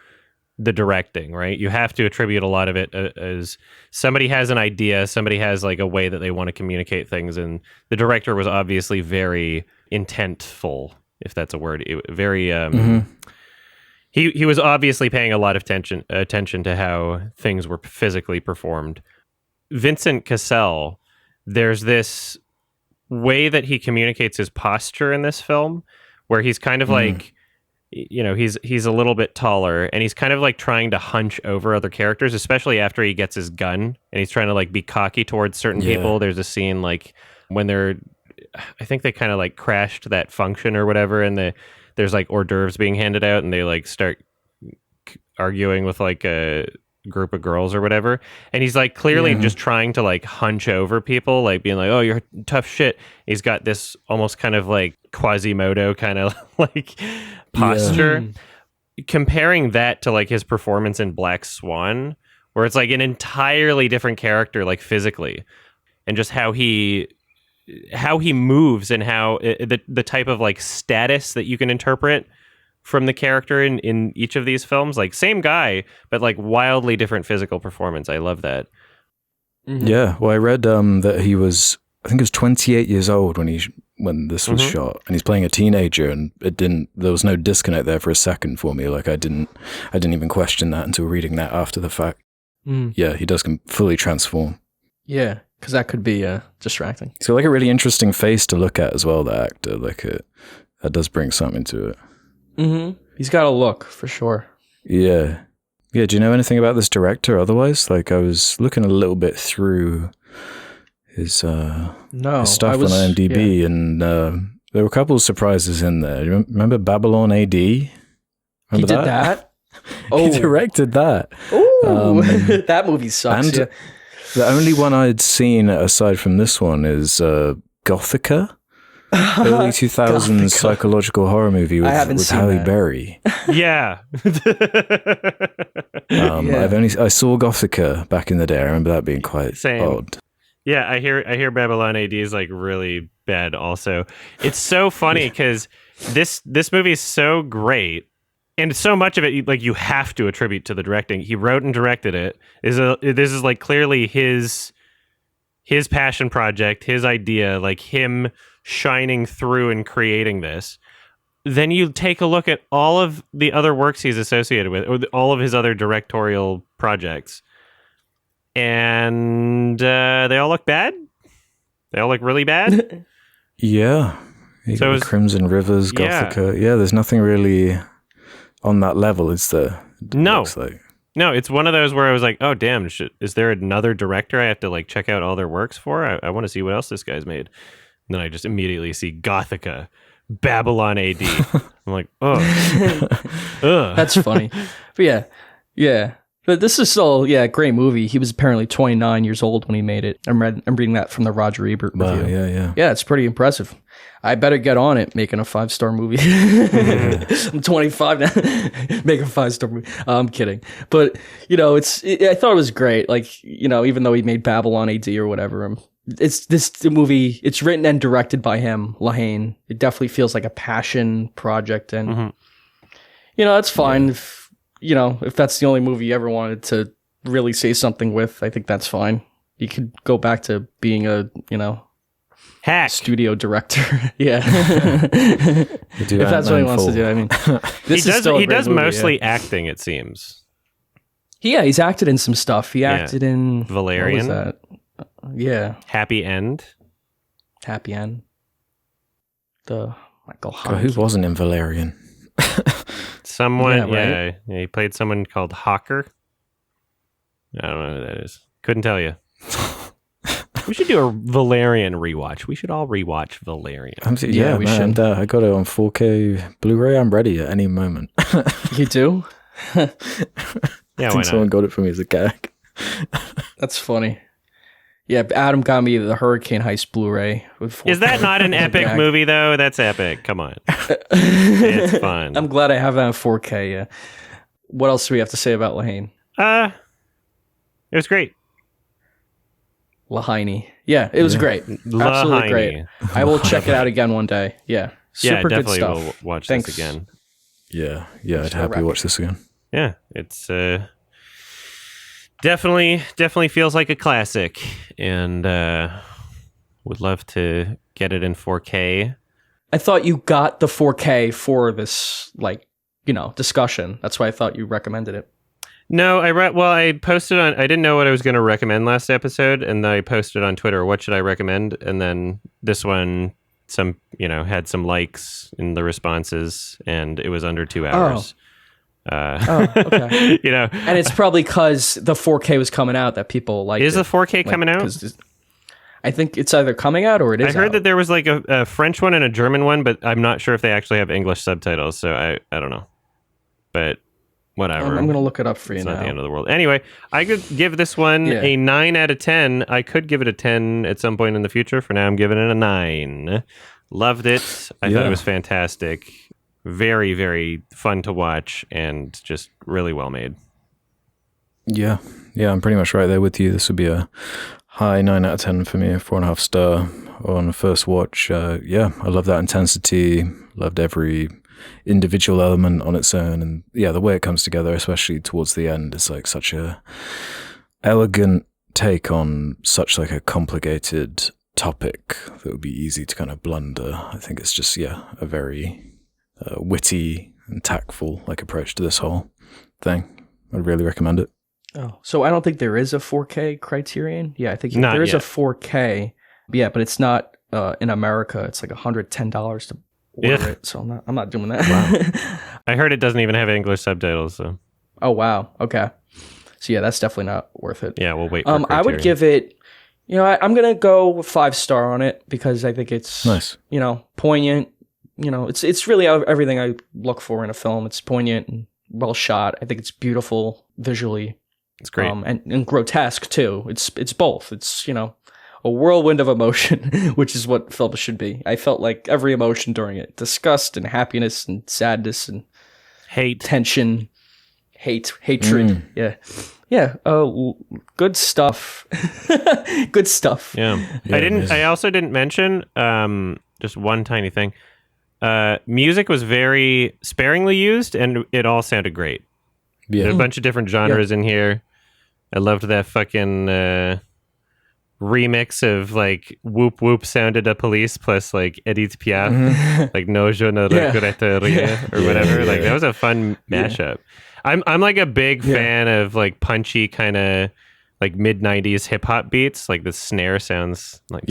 the directing, right? You have to attribute a lot of it as somebody has an idea, somebody has like a way that they want to communicate things, and the director was obviously very intentful, if that's a word. Very He was obviously paying a lot of attention to how things were physically performed. Vincent Cassel, there's this way that he communicates his posture in this film, where he's kind of like, he's a little bit taller, and he's kind of like trying to hunch over other characters, especially after he gets his gun, and he's trying to like be cocky towards certain people. There's a scene like when I think they kind of like crashed that function or whatever, and there's like hors d'oeuvres being handed out, and they like start arguing with like a group of girls or whatever, and he's like clearly just trying to like hunch over people, like being like, oh, you're tough shit. He's got this almost kind of like Quasimodo kind of like posture. Comparing that to like his performance in Black Swan, where it's like an entirely different character, like physically, and just how he moves and how the type of like status that you can interpret from the character in each of these films, like same guy, but like wildly different physical performance. I love that. Yeah. Well, I read that he was, I think he was 28 years old when this was shot, and he's playing a teenager, and there was no disconnect there for a second for me. Like I didn't even question that until reading that after the fact. Yeah. He does fully transform. Yeah. because that could be distracting. He's got like a really interesting face to look at as well, the actor. Like that does bring something to it. Mm-hmm. He's got a look, for sure. Yeah. Yeah, do you know anything about this director otherwise? Like, I was looking a little bit through his stuff on IMDb, and there were a couple of surprises in there. You remember Babylon AD? He did that? He directed that. Ooh, that movie sucks. And the only one I'd seen aside from this one is Gothica. Early 2000s psychological horror movie with Halle Berry. Yeah. I saw Gothica back in the day. I remember that being quite odd. Yeah, I hear Babylon AD is like really bad also. It's so funny because this movie is so great, and so much of it like you have to attribute to the directing. He wrote and directed it. This is like clearly his passion project, his idea, like him shining through and creating this. Then you take a look at all of the other works he's associated with, or all of his other directorial projects, and they all look bad. They all look really bad. Yeah. So Crimson Rivers, Gothica. Yeah, there's nothing really on that level, is there? No. No, it's one of those where I was like, oh, damn, is there another director I have to like check out all their works for? I want to see what else this guy's made. And then I just immediately see Gothica, Babylon AD. I'm like, oh. That's funny. But yeah. But this is still, a great movie. He was apparently 29 years old when he made it. I'm reading that from the Roger Ebert review. Wow, yeah. Yeah, it's pretty impressive. I better get on it, making a 5-star movie. I'm 25 now. Make a 5-star movie. I'm kidding. But, I thought it was great. Like, even though he made Babylon AD or whatever, the movie, it's written and directed by him, Haine. It definitely feels like a passion project. And, it's fine. Yeah. If that's the only movie you ever wanted to really say something with, I think that's fine. You could go back to being a, hack studio director. Yeah. If that's what he wants to do. I mean, he does mostly acting, it seems. Yeah, he's acted in some stuff. He acted in Valerian. What was that? Yeah. Happy End. The Michael Haine. Who wasn't in Valerian? Someone, right? He played someone called Hawker. I don't know who that is. Couldn't tell you. We should do a Valerian rewatch. We should all rewatch Valerian. We should. I got it on 4K Blu-ray. I'm ready at any moment. You do? Yeah, I think someone got it for me as a gag. That's funny. Yeah, Adam got me the Hurricane Heist Blu-ray. Is that not an epic movie, though? That's epic. Come on. It's fun. I'm glad I have that on 4K, yeah. What else do we have to say about Haine? It was great. Haine. Yeah, it was great. Absolutely great. I will check it out again one day. Yeah. Super good stuff. Definitely will watch this again. Yeah, I'd happily watch this again. Yeah, it's definitely feels like a classic, and would love to get it in 4K. I thought you got the 4K for this, discussion. That's why I thought you recommended it. No, I posted on, I didn't know what I was going to recommend last episode, and I posted on Twitter, what should I recommend? And then this one, had some likes in the responses, and it was under 2 hours. Okay. And it's probably because the 4K was coming out that people liked it. Is the 4K coming out? I think it's either coming out or it is I heard that there was like a French one and a German one, but I'm not sure if they actually have English subtitles, so I don't know. But whatever. I'm going to look it up for you now. It's not the end of the world. Anyway, I could give this one a 9 out of 10. I could give it a 10 at some point in the future. For now, I'm giving it a 9. Loved it. I thought it was fantastic. Very, very fun to watch and just really well made. Yeah, I'm pretty much right there with you. This would be a high 9 out of 10 for me, a 4.5 star on first watch. I love that intensity. Loved every individual element on its own, and the way it comes together, especially towards the end, is like such a elegant take on such like a complicated topic that would be easy to kind of blunder. I think it's just a very witty and tactful approach to this whole thing. I'd really recommend it. Oh, so I don't think there is a 4K criterion. Yeah, I think Not there is yet. a 4K. Yeah, but it's not in America. It's like $110 to order it. So I'm not doing that. Wow. I heard it doesn't even have English subtitles, so Oh wow. Okay. So yeah, that's definitely not worth it. yeah, we'll wait for I would Criterion. give it. I'm gonna go 5-star on it because I think it's Nice. Poignant. It's really everything I look for in a film. It's poignant and well shot. I think it's beautiful visually. It's great. And grotesque too. It's both. It's a whirlwind of emotion, which is what film should be. I felt like every emotion during it: disgust and happiness and sadness and Hate. tension, hatred. Yeah. Oh, good stuff. Good stuff. Yeah. Yeah, I also didn't mention just one tiny thing. Music was very sparingly used, and it all sounded great. Yeah. There's a bunch of different genres in here. I loved that fucking remix of like Whoop Whoop Sounded a Police plus like Edith Piaf, like No Je ne regrette rien or whatever. Like that was a fun mashup. I'm like a big fan of like punchy kind of like mid 90s hip hop beats. Like the snare sounds like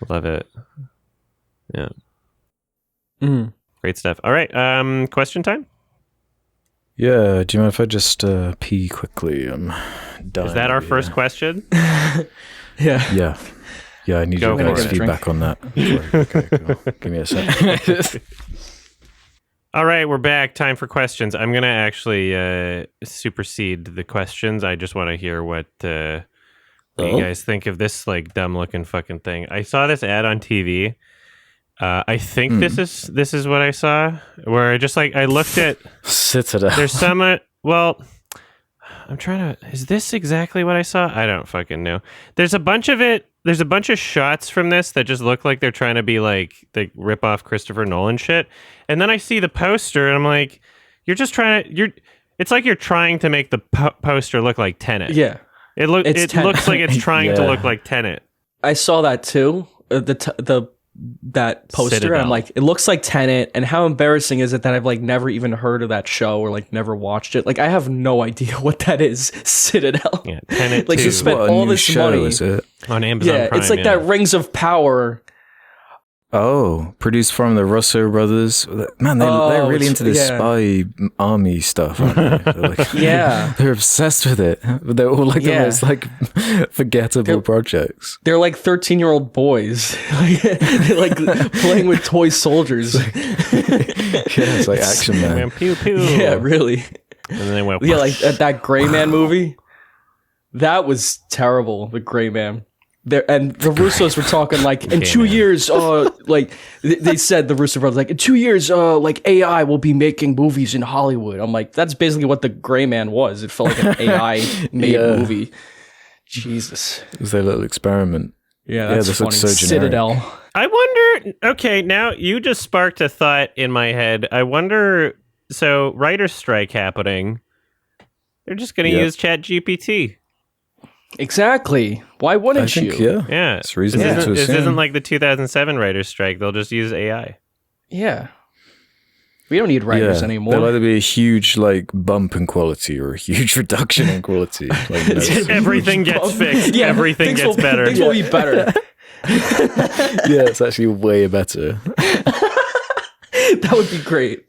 love it. Yeah. Great stuff. All right, question time. Yeah, do you mind if I just pee quickly? I'm done. Is that our first question? Yeah. Yeah, I need Go your guys' for it. feedback on that. Okay, cool. Give me a sec. All right, we're back. Time for questions. I'm going to actually supersede the questions. I just want to hear what you guys think of this like dumb looking fucking thing. I saw this ad on TV. I think this is what I saw, where I just like I looked at Citadel. there's some I'm trying to is this exactly what I saw? I don't fucking know. There's a bunch of shots from this that just look like they're trying to be like they rip off Christopher Nolan shit. And then I see the poster and I'm like, it's like you're trying to make the poster look like Tenet. Yeah. It looks like it's trying to look like Tenet. I saw that too. That poster. Citadel. I'm like, it looks like Tenet. And how embarrassing is it that I've like never even heard of that show or like never watched it? Like I have no idea what that is. Citadel. Yeah, Tenet like 2. you spent What, a all new this show, money. is it? On Amazon Prime. It's like that Rings of Power. Oh, produced from the Russo brothers. Man, they're really into this spy army stuff, aren't they? They're like, they're obsessed with it. But they're all like the most like forgettable projects. They're like 13-year-old boys. They're like playing with toy soldiers. It's like Action Man. Went pew pew. Yeah, really. And then they went. Yeah, like that Gray Man movie. That was terrible. The Gray Man. And the Russos were talking like in 2 years, like they said the Russo brothers like in 2 years, like AI will be making movies in Hollywood. I'm like, that's basically what the Gray Man was. It felt like an AI made movie. Jesus, It was their little experiment. yeah, that's this funny. looks so generic. Citadel. I wonder. Okay, now you just sparked a thought in my head. I wonder. So, writer's strike happening. They're just going to use ChatGPT. Exactly. Why wouldn't you? Yeah, It's reasonable to assume. This isn't like the 2007 writers' strike. They'll just use AI. Yeah. We don't need writers anymore. There'll either be a huge like bump in quality or a huge reduction in quality. Like, Everything gets fixed. Yeah, everything gets better. Things will be better. yeah, it's actually way better. That would be great.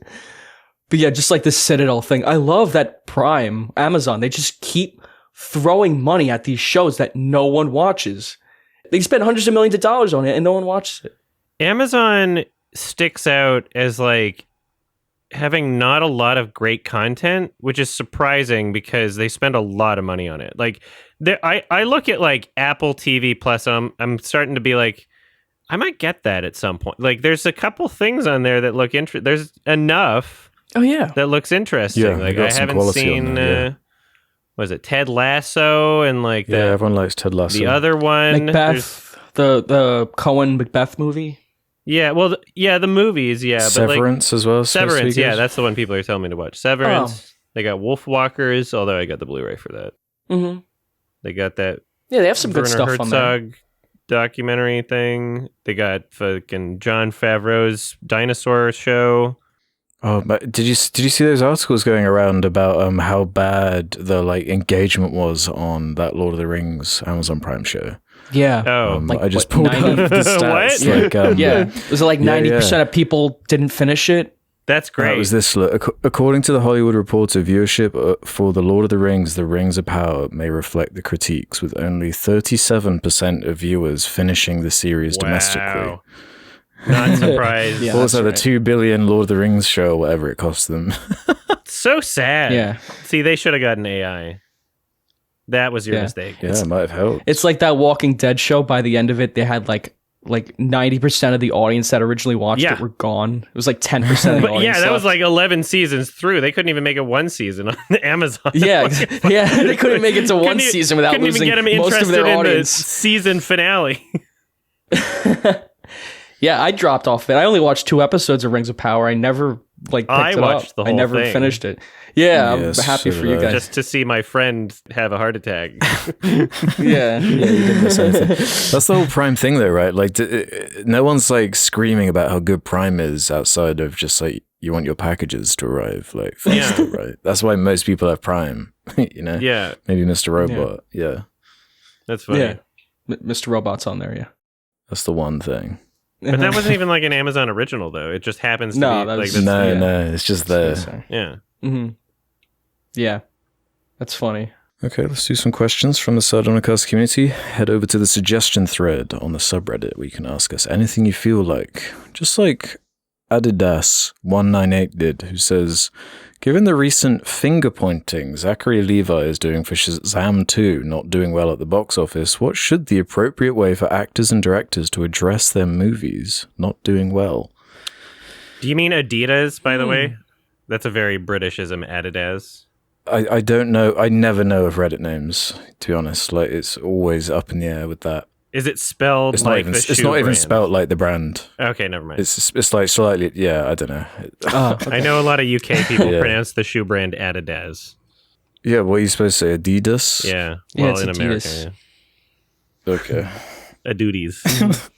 But yeah, just like this Citadel thing. I love that Prime, Amazon, they just keep throwing money at these shows that no one watches. They spend hundreds of millions of dollars on it and no one watches it. Amazon sticks out as like having not a lot of great content, which is surprising because they spend a lot of money on it. Like I look at like Apple TV Plus, I'm starting to be like, I might get that at some point. Like there's a couple things on there that look interesting. There's enough that looks interesting. Yeah, like I haven't seen was it Ted Lasso and like everyone likes Ted Lasso. The other one, Macbeth, the Cohen Macbeth movie. Yeah, well, the movies, Severance but like, as well. Severance, that's the one people are telling me to watch. Severance. They got Wolfwalkers, although I got the Blu-ray for that. Mm-hmm. They got that. Yeah, they have some good stuff Herzog on there. Documentary thing. They got fucking Jon Favreau's dinosaur show. Oh, but did you see those articles going around about how bad the like engagement was on that Lord of the Rings Amazon Prime show? Yeah. Oh, I just pulled up the stats. What? Like, yeah. Was it like 90% of people didn't finish it? That's great. That was this. According to the Hollywood Reporter, viewership for The Lord of the Rings of Power may reflect the critiques, with only 37% of viewers finishing the series domestically. Not surprised. Yeah, also, the $2 billion Lord of the Rings show, whatever it cost them. So sad. Yeah. See, they should have gotten AI. That was your mistake. Yeah, it might have helped. It's like that Walking Dead show. By the end of it, they had like 90% of the audience that originally watched it were gone. It was like 10% of the audience. Yeah, that was like 11 seasons through. They couldn't even make it one season on Amazon. Yeah, they couldn't make it to one season without losing most of their audience. The season finale. Yeah, I dropped off it. I only watched 2 episodes of Rings of Power. I never picked it up. The whole I never thing. Finished it. Yeah, I'm happy for you guys. Just to see my friend have a heart attack. Yeah, you didn't miss anything. That's the whole Prime thing, though, right? Like, no one's like screaming about how good Prime is outside of just like you want your packages to arrive like faster, right? That's why most people have Prime. You know? Yeah. Maybe Mr. Robot. Yeah. That's funny. Yeah, Mr. Robot's on there. Yeah. That's the one thing. But that wasn't even like an Amazon original, though. It just happens to be like this. No, it's just there. Yeah. Mm-hmm. Yeah, that's funny. Okay, let's do some questions from the Sardonicast community. Head over to the suggestion thread on the subreddit where you can ask us anything you feel like. Just like Adidas198 did, who says, given the recent finger-pointing Zachary Levi is doing for Shazam 2 not doing well at the box office, what should the appropriate way for actors and directors to address their movies not doing well? Do you mean Adidas, by the way? That's a very Britishism, Adidas. I don't know. I never know of Reddit names, to be honest. Like, it's always up in the air with that. Is it spelled it's like not even, the It's shoe not even brand? spelled like the brand. Okay, never mind. It's like slightly, I don't know. I know a lot of UK people pronounce the shoe brand Adidas. Yeah, what are you supposed to say? Adidas? Yeah, well, it's in Adidas. America. Yeah. Okay. Adooties.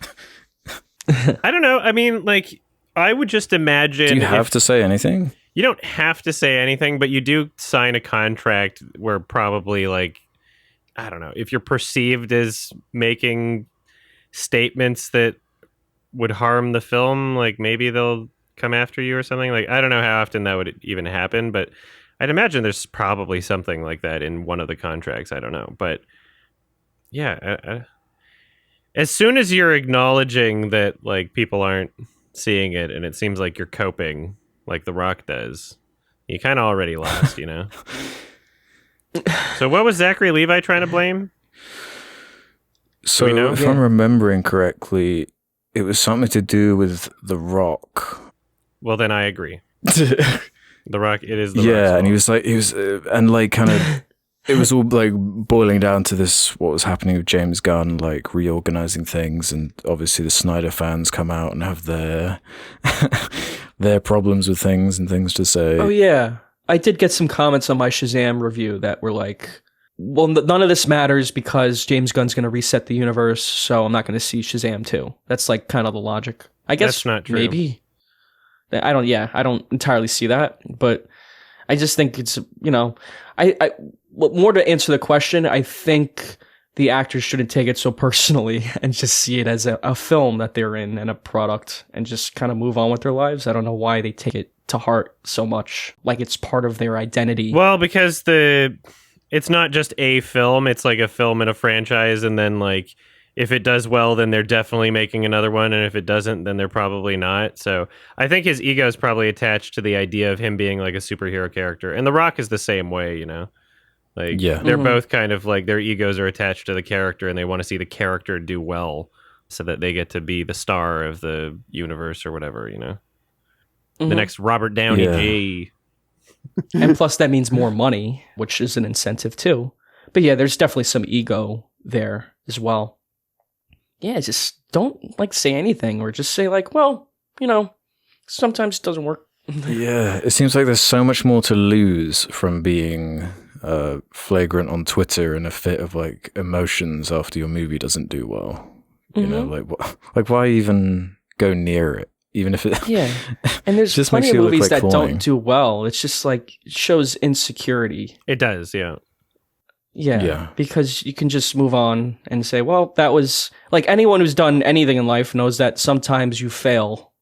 I don't know. I mean, like, I would just imagine... Do you have to say anything? You don't have to say anything, but you do sign a contract where probably, like, I don't know, if you're perceived as making statements that would harm the film, like, maybe they'll come after you or something. Like, I don't know how often that would even happen, but I'd imagine there's probably something like that in one of the contracts. I don't know. But, yeah, as soon as you're acknowledging that, like, people aren't seeing it and it seems like you're coping like The Rock does, you kind of already lost, you know? So what was Zachary Levi trying to blame? So if I'm remembering correctly, it was something to do with The Rock. Well, then I agree. The Rock, it is The Rock's Yeah, fault. and he was and like kind of, it was all like boiling down to this, what was happening with James Gunn, like reorganizing things, and obviously the Snyder fans come out and have their their problems with things and things to say. Oh yeah, I did get some comments on my Shazam review that were like, well, none of this matters because James Gunn's going to reset the universe, so I'm not going to see Shazam 2. That's like kind of the logic. I guess that's not true. Maybe. I don't entirely see that, but I just think it's, you know, more to answer the question, I think the actors shouldn't take it so personally and just see it as a film that they're in and a product and just kind of move on with their lives. I don't know why they take it to heart so much, like it's part of their identity. Well, because it's not just a film, it's like a film in a franchise, and then like if it does well, then they're definitely making another one, and if it doesn't, then they're probably not. So I think his ego is probably attached to the idea of him being like a superhero character, and The Rock is the same way, you know. Like, they're both kind of like, their egos are attached to the character and they want to see the character do well so that they get to be the star of the universe or whatever, you know? The next Robert Downey G. And plus that means more money, which is an incentive too. But yeah, there's definitely some ego there as well. Yeah, just don't like say anything or just say like, well, you know, sometimes it doesn't work. Yeah, it seems like there's so much more to lose from being flagrant on Twitter in a fit of like emotions after your movie doesn't do well. You know, like why even go near it? even if it And there's just plenty makes of you look movies like that flying. don't do well. It's just like it shows insecurity. It does, yeah. Yeah, because you can just move on and say, well, that was like anyone who's done anything in life knows that sometimes you fail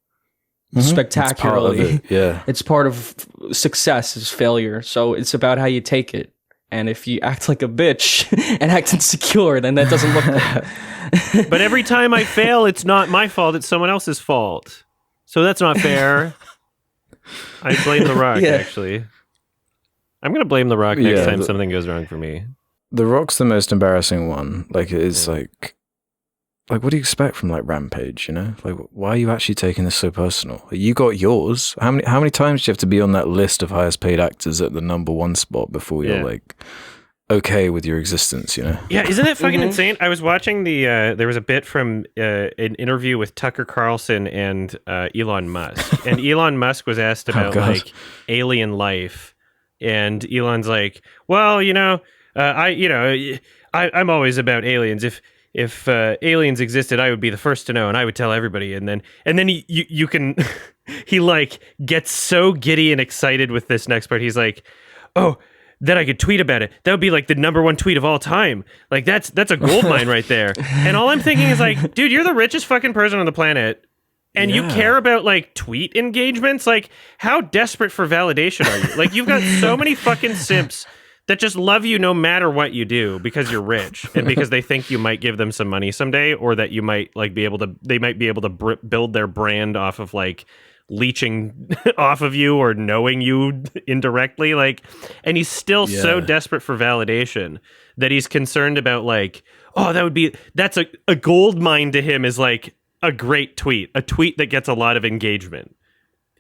spectacularly. It's part of it, It's part of success is failure. So it's about how you take it. And if you act like a bitch and act insecure, then that doesn't look good. But every time I fail, it's not my fault, it's someone else's fault. So that's not fair. I blame The Rock, actually. I'm going to blame The Rock next time something goes wrong for me. The Rock's the most embarrassing one. Like, it is like, what do you expect from like Rampage? You know, like, why are you actually taking this so personal? You got yours. How many times do you have to be on that list of highest paid actors at the number one spot before you're like okay with your existence? You know? Yeah, isn't that fucking insane? I was watching there was a bit from an interview with Tucker Carlson and Elon Musk, and Elon Musk was asked about like alien life, and Elon's like, well, you know. I'm always about aliens. If aliens existed, I would be the first to know, and I would tell everybody. And then you can, he like gets so giddy and excited with this next part. He's like, oh, then I could tweet about it. That would be like the number one tweet of all time. Like that's a gold mine right there. And all I'm thinking is like, dude, you're the richest fucking person on the planet. And you care about like tweet engagements. Like, how desperate for validation are you? Like, you've got so many fucking simps that just love you no matter what you do because you're rich and because they think you might give them some money someday, or that you might like they might be able to build their brand off of like leeching off of you or knowing you indirectly. Like, and he's still so desperate for validation that he's concerned about like, oh, that's a gold mine to him is like a great tweet, a tweet that gets a lot of engagement.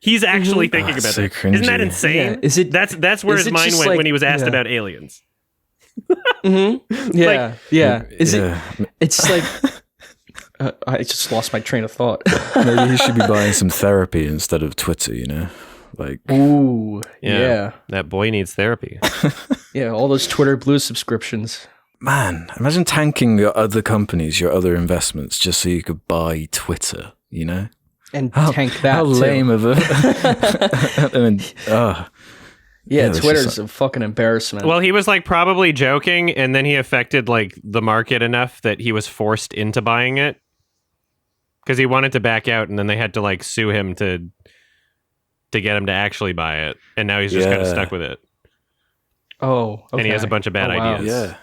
He's actually thinking about so that. cringy. Isn't that insane? Yeah. That's where his mind went when he was asked about aliens. Yeah. It's like I just lost my train of thought. Maybe he should be buying some therapy instead of Twitter. You know, like ooh, yeah. That boy needs therapy. Yeah, all those Twitter Blue subscriptions. Man, imagine tanking your other companies, your other investments, just so you could buy Twitter. You know. And tank that. How lame of a. I mean, Twitter's a fucking embarrassment. Well, he was like probably joking, and then he affected like the market enough that he was forced into buying it because he wanted to back out, and then they had to like sue him to get him to actually buy it, and now he's just kind of stuck with it. Oh, okay. And he has a bunch of bad ideas. Yeah.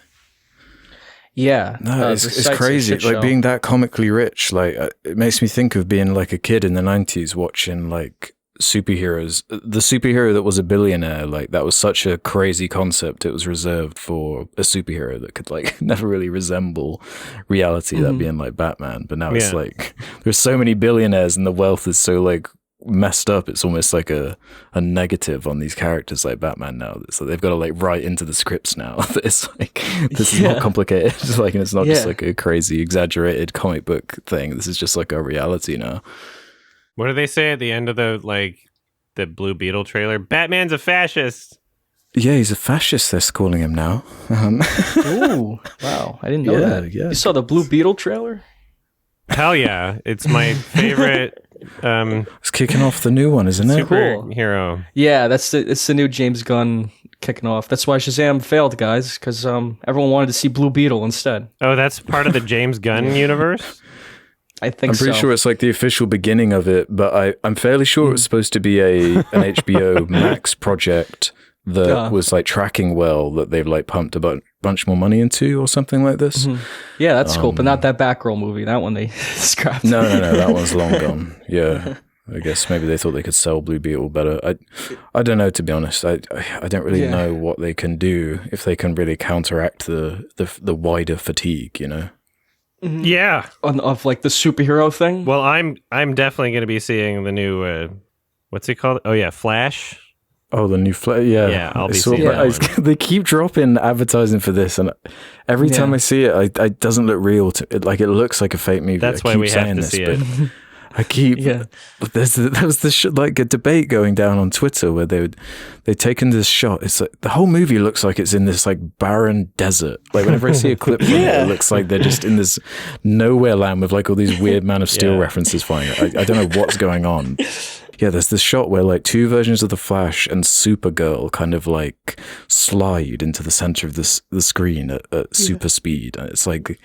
Yeah. No, it's crazy. Like being that comically rich, like it makes me think of being like a kid in the 90s watching like superheroes. The superhero that was a billionaire, like that was such a crazy concept. It was reserved for a superhero that could like never really resemble reality, that being like Batman. But now it's like there's so many billionaires and the wealth is so like messed up. It's almost like a negative on these characters like Batman now. So they've got to like write into the scripts now that it's like this is not complicated. It's like, and it's not just like a crazy exaggerated comic book thing. This is just like a reality now. What do they say at the end of the Blue Beetle trailer? Batman's a fascist. Yeah, he's a fascist. They're calling him now. Ooh, wow! I didn't know that. Yeah. You saw the Blue Beetle trailer? Hell yeah! It's my favorite. It's kicking off the new one, isn't it? Superhero. Yeah, it's the new James Gunn kicking off. That's why Shazam failed, guys, because everyone wanted to see Blue Beetle instead. Oh, that's part of the James Gunn universe? I think so. I'm pretty sure it's like the official beginning of it, but I'm fairly sure it was supposed to be an HBO Max project that was like tracking well, that they've like pumped a bunch more money into or something like this. Yeah, that's cool, but not that Batgirl movie. That one they scrapped. No, that one's long gone. Yeah. I guess maybe they thought they could sell Blue Beetle better. I don't know, to be honest. I don't really know what they can do, if they can really counteract the wider fatigue, you know? Yeah. Of like the superhero thing? Well, I'm definitely going to be seeing the new, what's it called? Oh, yeah, Flash. Oh, the new Flash. Yeah. Yeah, I'll be seeing that one. They keep dropping advertising for this, and every time I see it, it doesn't look real. It looks like a fake movie. That's why we have to see it. I keep there was this like a debate going down on Twitter where they'd taken this shot. It's like the whole movie looks like it's in this like barren desert. Like whenever I see a clip from it looks like they're just in this nowhere land with like all these weird Man of Steel references flying. I don't know what's going on. Yeah, there's this shot where like two versions of the Flash and Supergirl kind of like slide into the center of the screen at super speed. It's like a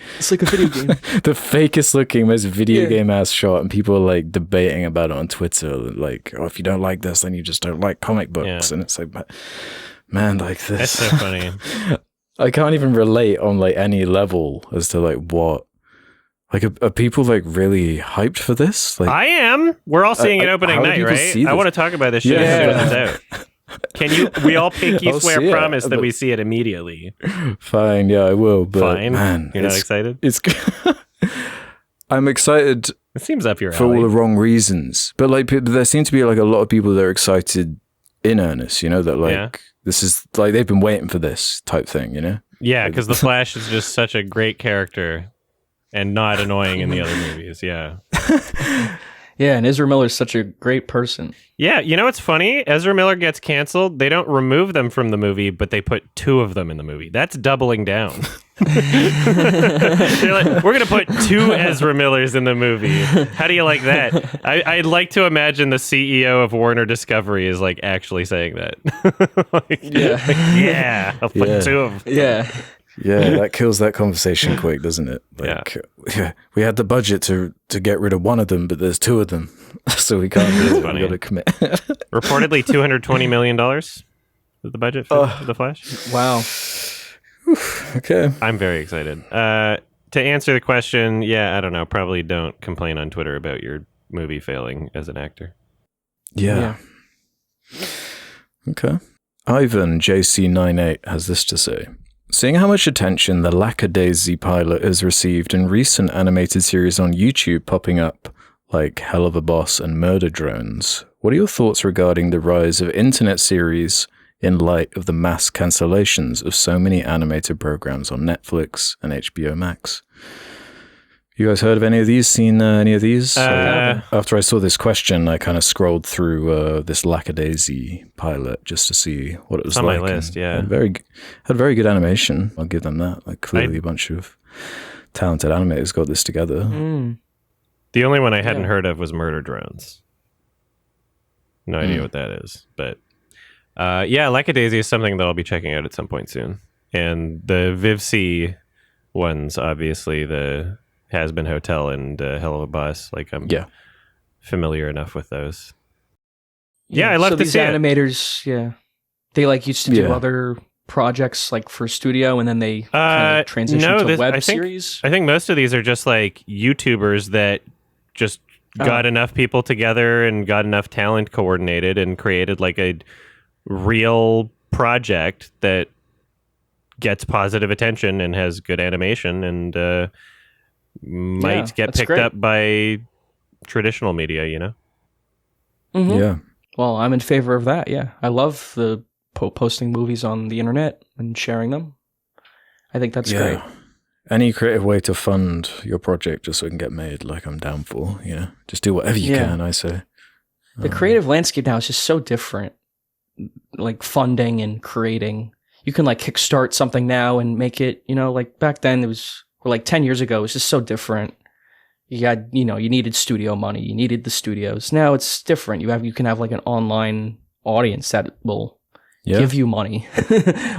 video game. The fakest looking, most video game ass shot, and people are like debating about it on Twitter. Like, oh, if you don't like this, then you just don't like comic books. And it's like, man, like this. That's so funny. I can't even relate on like any level as to like what. Like, are people like really hyped for this? Like, I am. We're all seeing it opening night, right? I want to talk about this shit as soon as it's out. We all pinky swear promise that we see it immediately. Fine, yeah, I will. But fine, man, you're not excited? I'm excited. It seems up your alley. For all the wrong reasons. But like, there seem to be like a lot of people that are excited in earnest. You know that like this is like they've been waiting for this type thing. You know? Yeah, because the Flash is just such a great character. And not annoying in the other movies, yeah. Yeah, and Ezra Miller's such a great person. Yeah, you know what's funny? Ezra Miller gets canceled. They don't remove them from the movie, but they put two of them in the movie. That's doubling down. They're like, we're going to put two Ezra Millers in the movie. How do you like that? I'd like to imagine the CEO of Warner Discovery is like actually saying that. I'll put two of them. Yeah. Yeah, that kills that conversation quick, doesn't it? Like, we had the budget to get rid of one of them, but there's two of them, so we can't do it. We got to commit. Reportedly, $220 million is the budget for The Flash. Wow. Okay. I'm very excited. To answer the question, I don't know. Probably don't complain on Twitter about your movie failing as an actor. Yeah. Okay. Ivan JC98 has this to say. Seeing how much attention the Lackadaisy pilot has received in recent animated series on YouTube popping up, like Hell of a Boss and Murder Drones, what are your thoughts regarding the rise of internet series in light of the mass cancellations of so many animated programs on Netflix and HBO Max? You guys heard of any of these? Seen any of these? After I saw this question, I kind of scrolled through this Lackadaisy pilot just to see what it was like. On my list, had very good animation. I'll give them that. Like clearly, a bunch of talented animators got this together. The only one I hadn't heard of was Murder Drones. No idea what that is, but Lackadaisy is something that I'll be checking out at some point soon. And the VivC ones, obviously the Has Been Hotel and Hell of a Boss. Like I'm familiar enough with those. I love to see animators. They like used to do other projects like for studio, and then they kind of transition to web series. I think most of these are just like YouTubers that just got enough people together and got enough talent coordinated and created like a real project that gets positive attention and has good animation and might get picked up by traditional media, you know? Mm-hmm. Yeah. Well, I'm in favor of that, I love the posting movies on the internet and sharing them. I think that's great. Any creative way to fund your project just so it can get made, like I'm down for, just do whatever you can, I say. The creative landscape now is just so different, like funding and creating. You can like kickstart something now and make it, like back then it was, or like 10 years ago, it was just so different. You got, you needed studio money. You needed the studios. Now it's different. You can have like an online audience that will give you money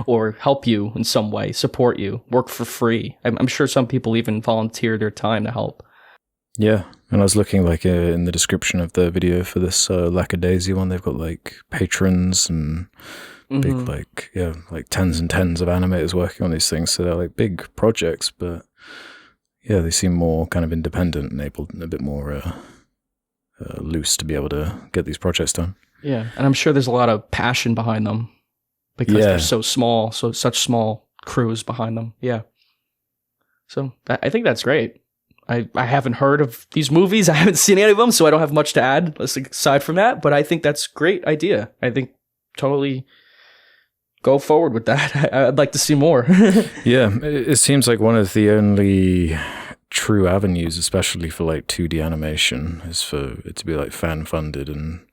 or help you in some way, support you, work for free. I'm sure some people even volunteer their time to help. Yeah. And I was looking like in the description of the video for this Lackadaisy one, they've got like patrons and big like tens and tens of animators working on these things. So they're like big projects, but they seem more kind of independent and able, a bit more loose to be able to get these projects done. Yeah, and I'm sure there's a lot of passion behind them because they're so small, such small crews behind them. Yeah. So I think that's great. I haven't heard of these movies. I haven't seen any of them, so I don't have much to add aside from that. But I think that's a great idea. I think totally go forward with that. I'd like to see more. Yeah, it seems like one of the only true avenues, especially for like 2D animation, is for it to be like fan funded and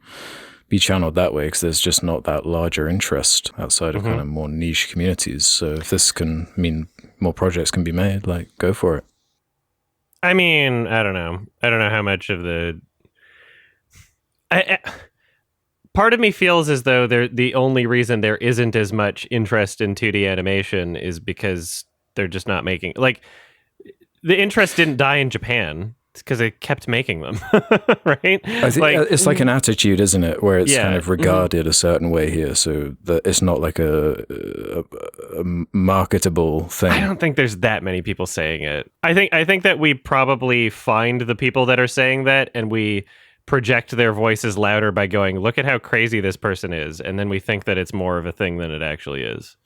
be channeled that way, because there's just not that larger interest outside of kind of more niche communities. So if this can mean more projects can be made, like, go for it. I mean, I don't know how much of the part of me feels as though the only reason there isn't as much interest in 2D animation is because they're just not making, like, the interest didn't die in Japan. It's because they kept making them, right? I think it's like an attitude, isn't it? Where it's kind of regarded a certain way here, so that it's not like a marketable thing. I don't think there's that many people saying it. I think that we probably find the people that are saying that, and we project their voices louder by going, look at how crazy this person is, and then we think that it's more of a thing than it actually is.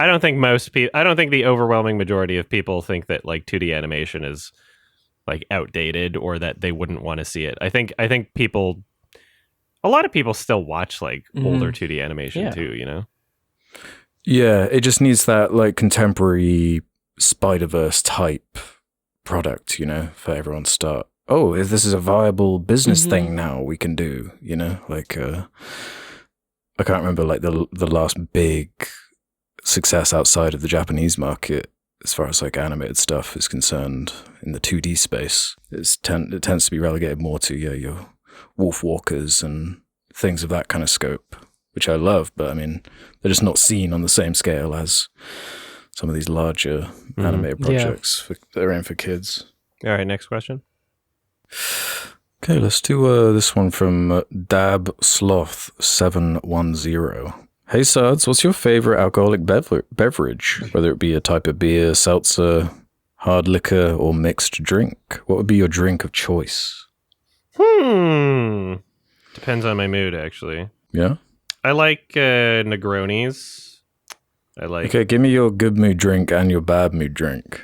I don't think the overwhelming majority of people think that like 2D animation is like outdated or that they wouldn't want to see it. I think a lot of people still watch like older 2D animation too, you know? Yeah, it just needs that like contemporary Spider-Verse type product, you know, for everyone to start. Oh, if this is a viable business thing now we can do, you know, like I can't remember like the last big success outside of the Japanese market as far as like animated stuff is concerned in the 2D space. It tends to be relegated more to your Wolf Walkers and things of that kind of scope, which I love, but I mean, they're just not seen on the same scale as some of these larger animated projects that are aimed for kids. All right, next question. Okay, let's do this one from Dab Sloth 710. Hey Sards, what's your favorite alcoholic beverage? Whether it be a type of beer, seltzer, hard liquor, or mixed drink. What would be your drink of choice? Depends on my mood, actually. Yeah? I like Negronis. Okay, give me your good mood drink and your bad mood drink.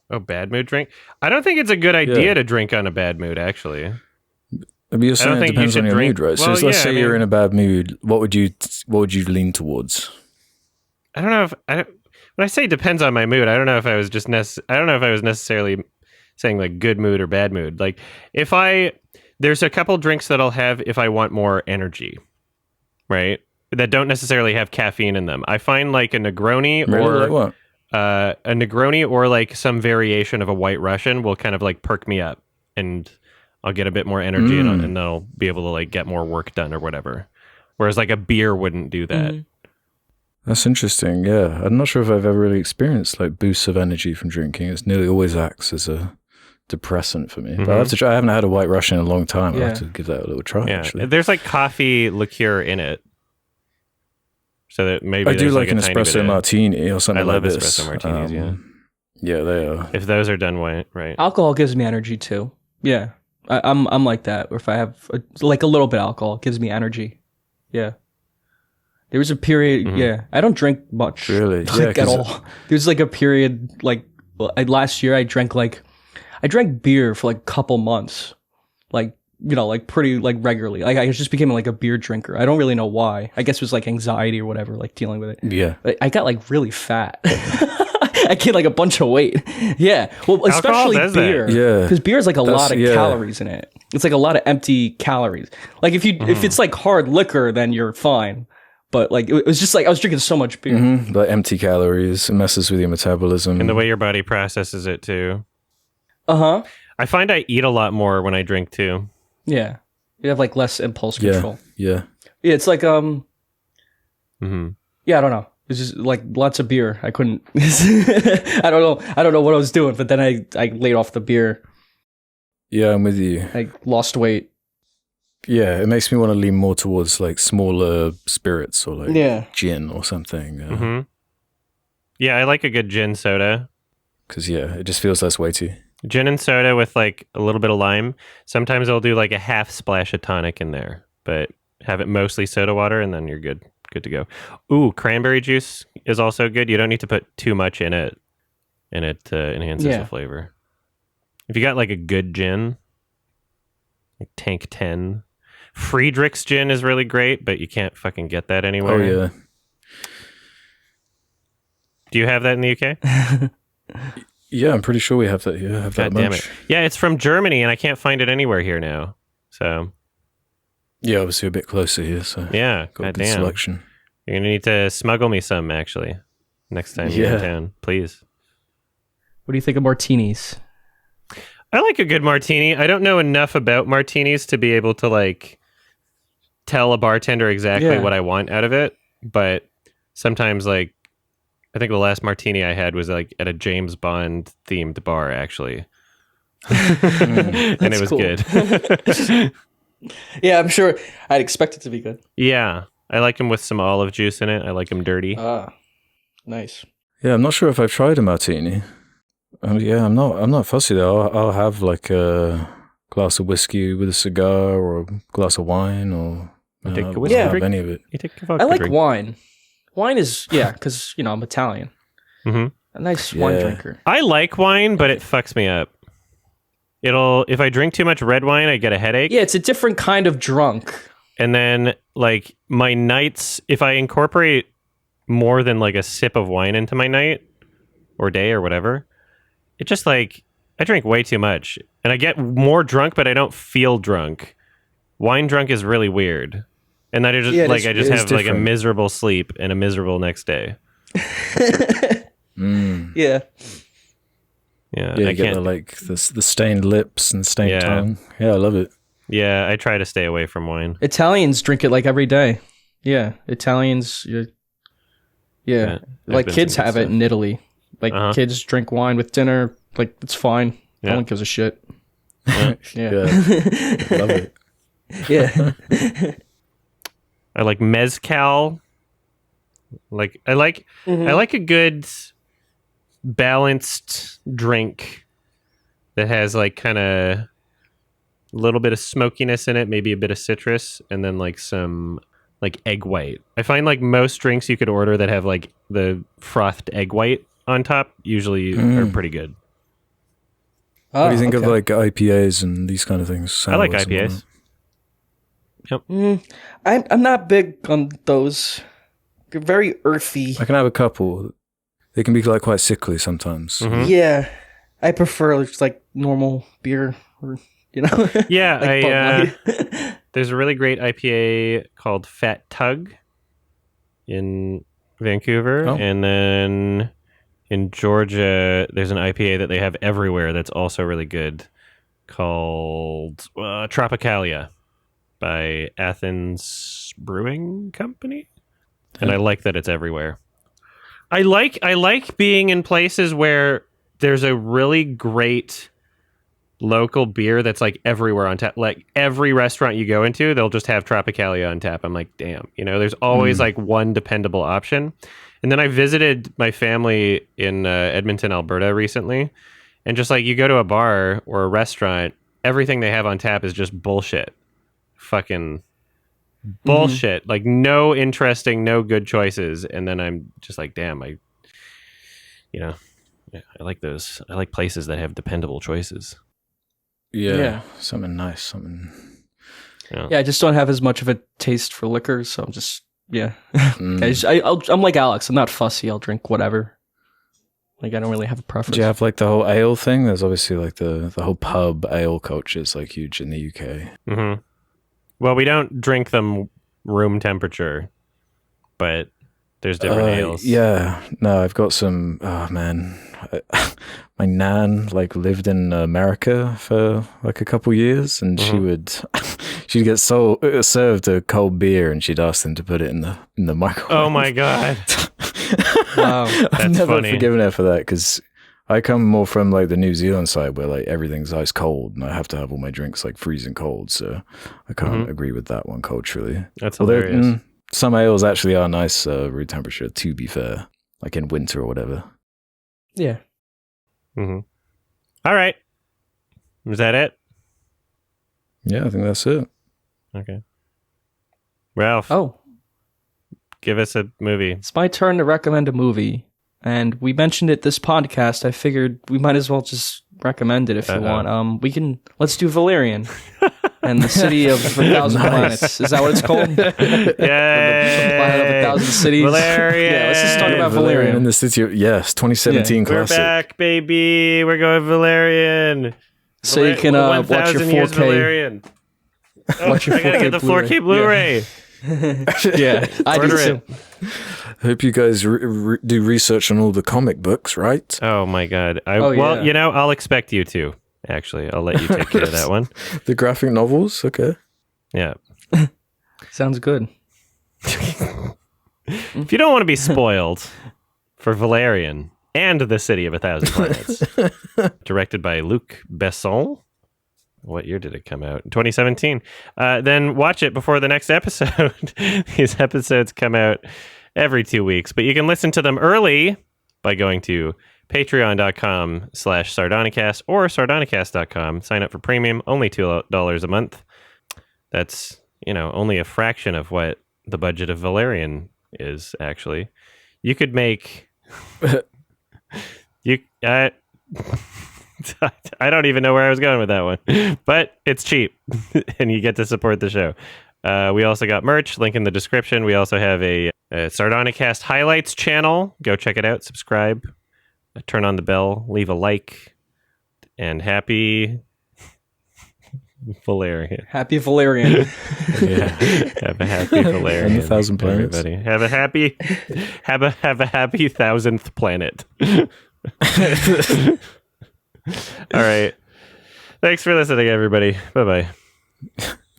Oh, bad mood drink? I don't think it's a good idea to drink on a bad mood, actually. But you're saying it depends on your mood, right? Well, so let's say you're in a bad mood. What would you lean towards? I don't know when I say depends on my mood, I don't know if I was necessarily saying like good mood or bad mood. Like there's a couple drinks that I'll have if I want more energy, right? That don't necessarily have caffeine in them. I find like a Negroni a Negroni or like some variation of a White Russian will kind of like perk me up, and I'll get a bit more energy and I'll be able to like get more work done or whatever. Whereas like a beer wouldn't do that. That's interesting. Yeah. I'm not sure if I've ever really experienced like boosts of energy from drinking. It nearly always acts as a depressant for me. But I have to try. I haven't had a White Russian in a long time. I have to give that a little try, actually. There's like coffee liqueur in it. So that maybe I do like an espresso martini or something like this. I love espresso martinis, Yeah, they are. If those are done right. Alcohol gives me energy too. Yeah. I'm like that. Or if I have like a little bit of alcohol, it gives me energy. Yeah. There was a period, I don't drink much. Really? Like, at all. There's like a period, like last year I drank beer for like a couple months. Like, you know, like pretty like regularly. Like I just became like a beer drinker. I don't really know why. I guess it was like anxiety or whatever, like dealing with it. Yeah. I got like really fat. I gained like a bunch of weight. Yeah. Well, especially beer. Yeah. Because beer is like a lot of calories in it. It's like a lot of empty calories. Like if it's like hard liquor, then you're fine. But like it was just like I was drinking so much beer. Like empty calories. It messes with your metabolism. And the way your body processes it too. Uh-huh. I find I eat a lot more when I drink too. Yeah. You have like less impulse control. Yeah. Yeah, it's like Yeah, I don't know. It's just like lots of beer. I couldn't I don't know what I was doing, but then I laid off the beer. Yeah, I'm with you. I lost weight. Yeah, it makes me want to lean more towards like smaller spirits or like gin or something. Yeah, I like a good gin soda. Because it just feels less weighty. Gin and soda with like a little bit of lime. Sometimes I'll do like a half splash of tonic in there, but have it mostly soda water and then you're good to go. Ooh, cranberry juice is also good. You don't need to put too much in it, and it enhances the flavor. If you got like a good gin, like Tank 10, Friedrich's gin is really great, but you can't fucking get that anywhere. Oh yeah. Do you have that in the UK? Yeah, I'm pretty sure we have that here. Have that God damn much. it. Yeah, it's from Germany, and I can't find it anywhere here now. So Yeah, obviously a bit closer here, so yeah, got a god good damn. selection. You're gonna need to smuggle me some actually next time you're in town, please. What do you think of martinis? I like a good martini. I don't know enough about martinis to be able to like tell a bartender exactly what I want out of it, but sometimes like I think the last martini I had was like at a James Bond themed bar actually. And it was good. Yeah, I'm sure I'd expect it to be good. Yeah. I like them with some olive juice in it. I like them dirty. Ah, nice. Yeah, I'm not sure if I've tried a martini. Yeah, I'm not fussy though. I'll have like a glass of whiskey with a cigar, or a glass of wine, or You take a I'll whiskey have drink? any of it. You take a vodka I like drink. wine. Wine is, because, I'm Italian. Mm-hmm. A nice wine drinker. I like wine, but it fucks me up. If I drink too much red wine, I get a headache. Yeah, it's a different kind of drunk. And then like my nights, if I incorporate more than like a sip of wine into my night or day or whatever, it just like I drink way too much and I get more drunk, but I don't feel drunk. Wine drunk is really weird. And then I just I just have like a miserable sleep and a miserable next day. Yeah. Yeah, Yeah, I you get can't. the stained lips and stained tongue. Yeah, I love it. Yeah, I try to stay away from wine. Italians drink it like every day. Yeah, Italians. Yeah, like there's been kids some good have it stuff. in Italy. Like kids drink wine with dinner. Like it's fine. Yeah. No one gives a shit. Yeah. Yeah. Love it. Yeah. I like mezcal. Like I like a good balanced drink that has like kind of a little bit of smokiness in it, maybe a bit of citrus, and then like some like egg white. I find like most drinks you could order that have like the frothed egg white on top usually are pretty good. What do you think of like IPAs and these kind of things? I like Sours and IPAs. whatnot? Yep. I'm not big on those. They're very earthy. I can have a couple. They can be like quite sickly sometimes. Mhm. Yeah, I prefer just like normal beer, or Yeah, like Bud Light. there's a really great IPA called Fat Tug in Vancouver, and then in Georgia there's an IPA that they have everywhere that's also really good called Tropicalia by Athens Brewing Company, and I like that it's everywhere. I like being in places where there's a really great local beer that's like everywhere on tap. Like every restaurant you go into, they'll just have Tropicalia on tap. I'm like, damn, there's always like one dependable option. And then I visited my family in Edmonton, Alberta recently, and just like you go to a bar or a restaurant, everything they have on tap is just bullshit. Fucking bullshit. Like no interesting, no good choices. And then I'm just like, damn, I like those. I like places that have dependable choices. Yeah. Something nice. Something. Yeah, I just don't have as much of a taste for liquor, so I'm just I'm like Alex. I'm not fussy. I'll drink whatever. Like I don't really have a preference. Do you have like the whole ale thing? There's obviously like the whole pub ale culture is like huge in the UK. Mm-hmm. Well, we don't drink them room temperature, but there's different ales. Yeah, no, I've got some. Oh man, my nan like lived in America for like a couple years, and she'd get served a cold beer, and she'd ask them to put it in the microwave. Oh my god! Wow, I've never funny. forgiven her for that because I come more from like the New Zealand side where like everything's ice cold, and I have to have all my drinks like freezing cold. So I can't agree with that one culturally. That's Although, hilarious. some ales actually are nice room temperature, to be fair, like in winter or whatever. yeah. Mm-hmm. All right. Is that it? Yeah, I think that's it. Okay. Ralph, Oh, give us a movie. it's my turn to recommend a movie, and we mentioned it this podcast. I figured we might as well just recommend it if you want. Let's do Valerian. and the city of 1,000 planets. Is that what it's called? Yay! The planet of 1,000 cities. Valerian. Yeah, let's just talk about Valerian. in the city of, yes, 2017 We're classic. back, baby. We're going Valerian. So you can watch your 1,000 years 4K. Valerian. Watch your I gotta 4K get the 4K Blu-ray. Yeah, I do Order too. it. Hope you guys do research on all the comic books, right? Oh my god. Oh, well, yeah. you know, I'll expect you to. Actually, I'll let you take care of that one. The graphic novels, okay. Yeah. Sounds good. If you don't want to be spoiled for Valerian and the City of 1,000 Planets, directed by Luc Besson. What year did it come out? 2017. Then watch it before the next episode. These episodes come out every 2 weeks, but you can listen to them early by going to patreon.com/Sardonicast or Sardonicast.com. Sign up for premium, only $2 a month. That's, only a fraction of what the budget of Valerian is, actually. You could make... I don't even know where I was going with that one, but it's cheap and you get to support the show. We also got merch, link in the description. We also have a Sardonicast highlights channel. Go check it out, subscribe, turn on the bell, leave a like, and happy Valerian. Happy Valerian. Yeah, have a happy Valerian. And the 1,000 planets. Everybody. Have a happy 1,000th planet. All right. Thanks for listening, everybody. Bye-bye.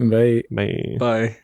Bye. Bye. Bye.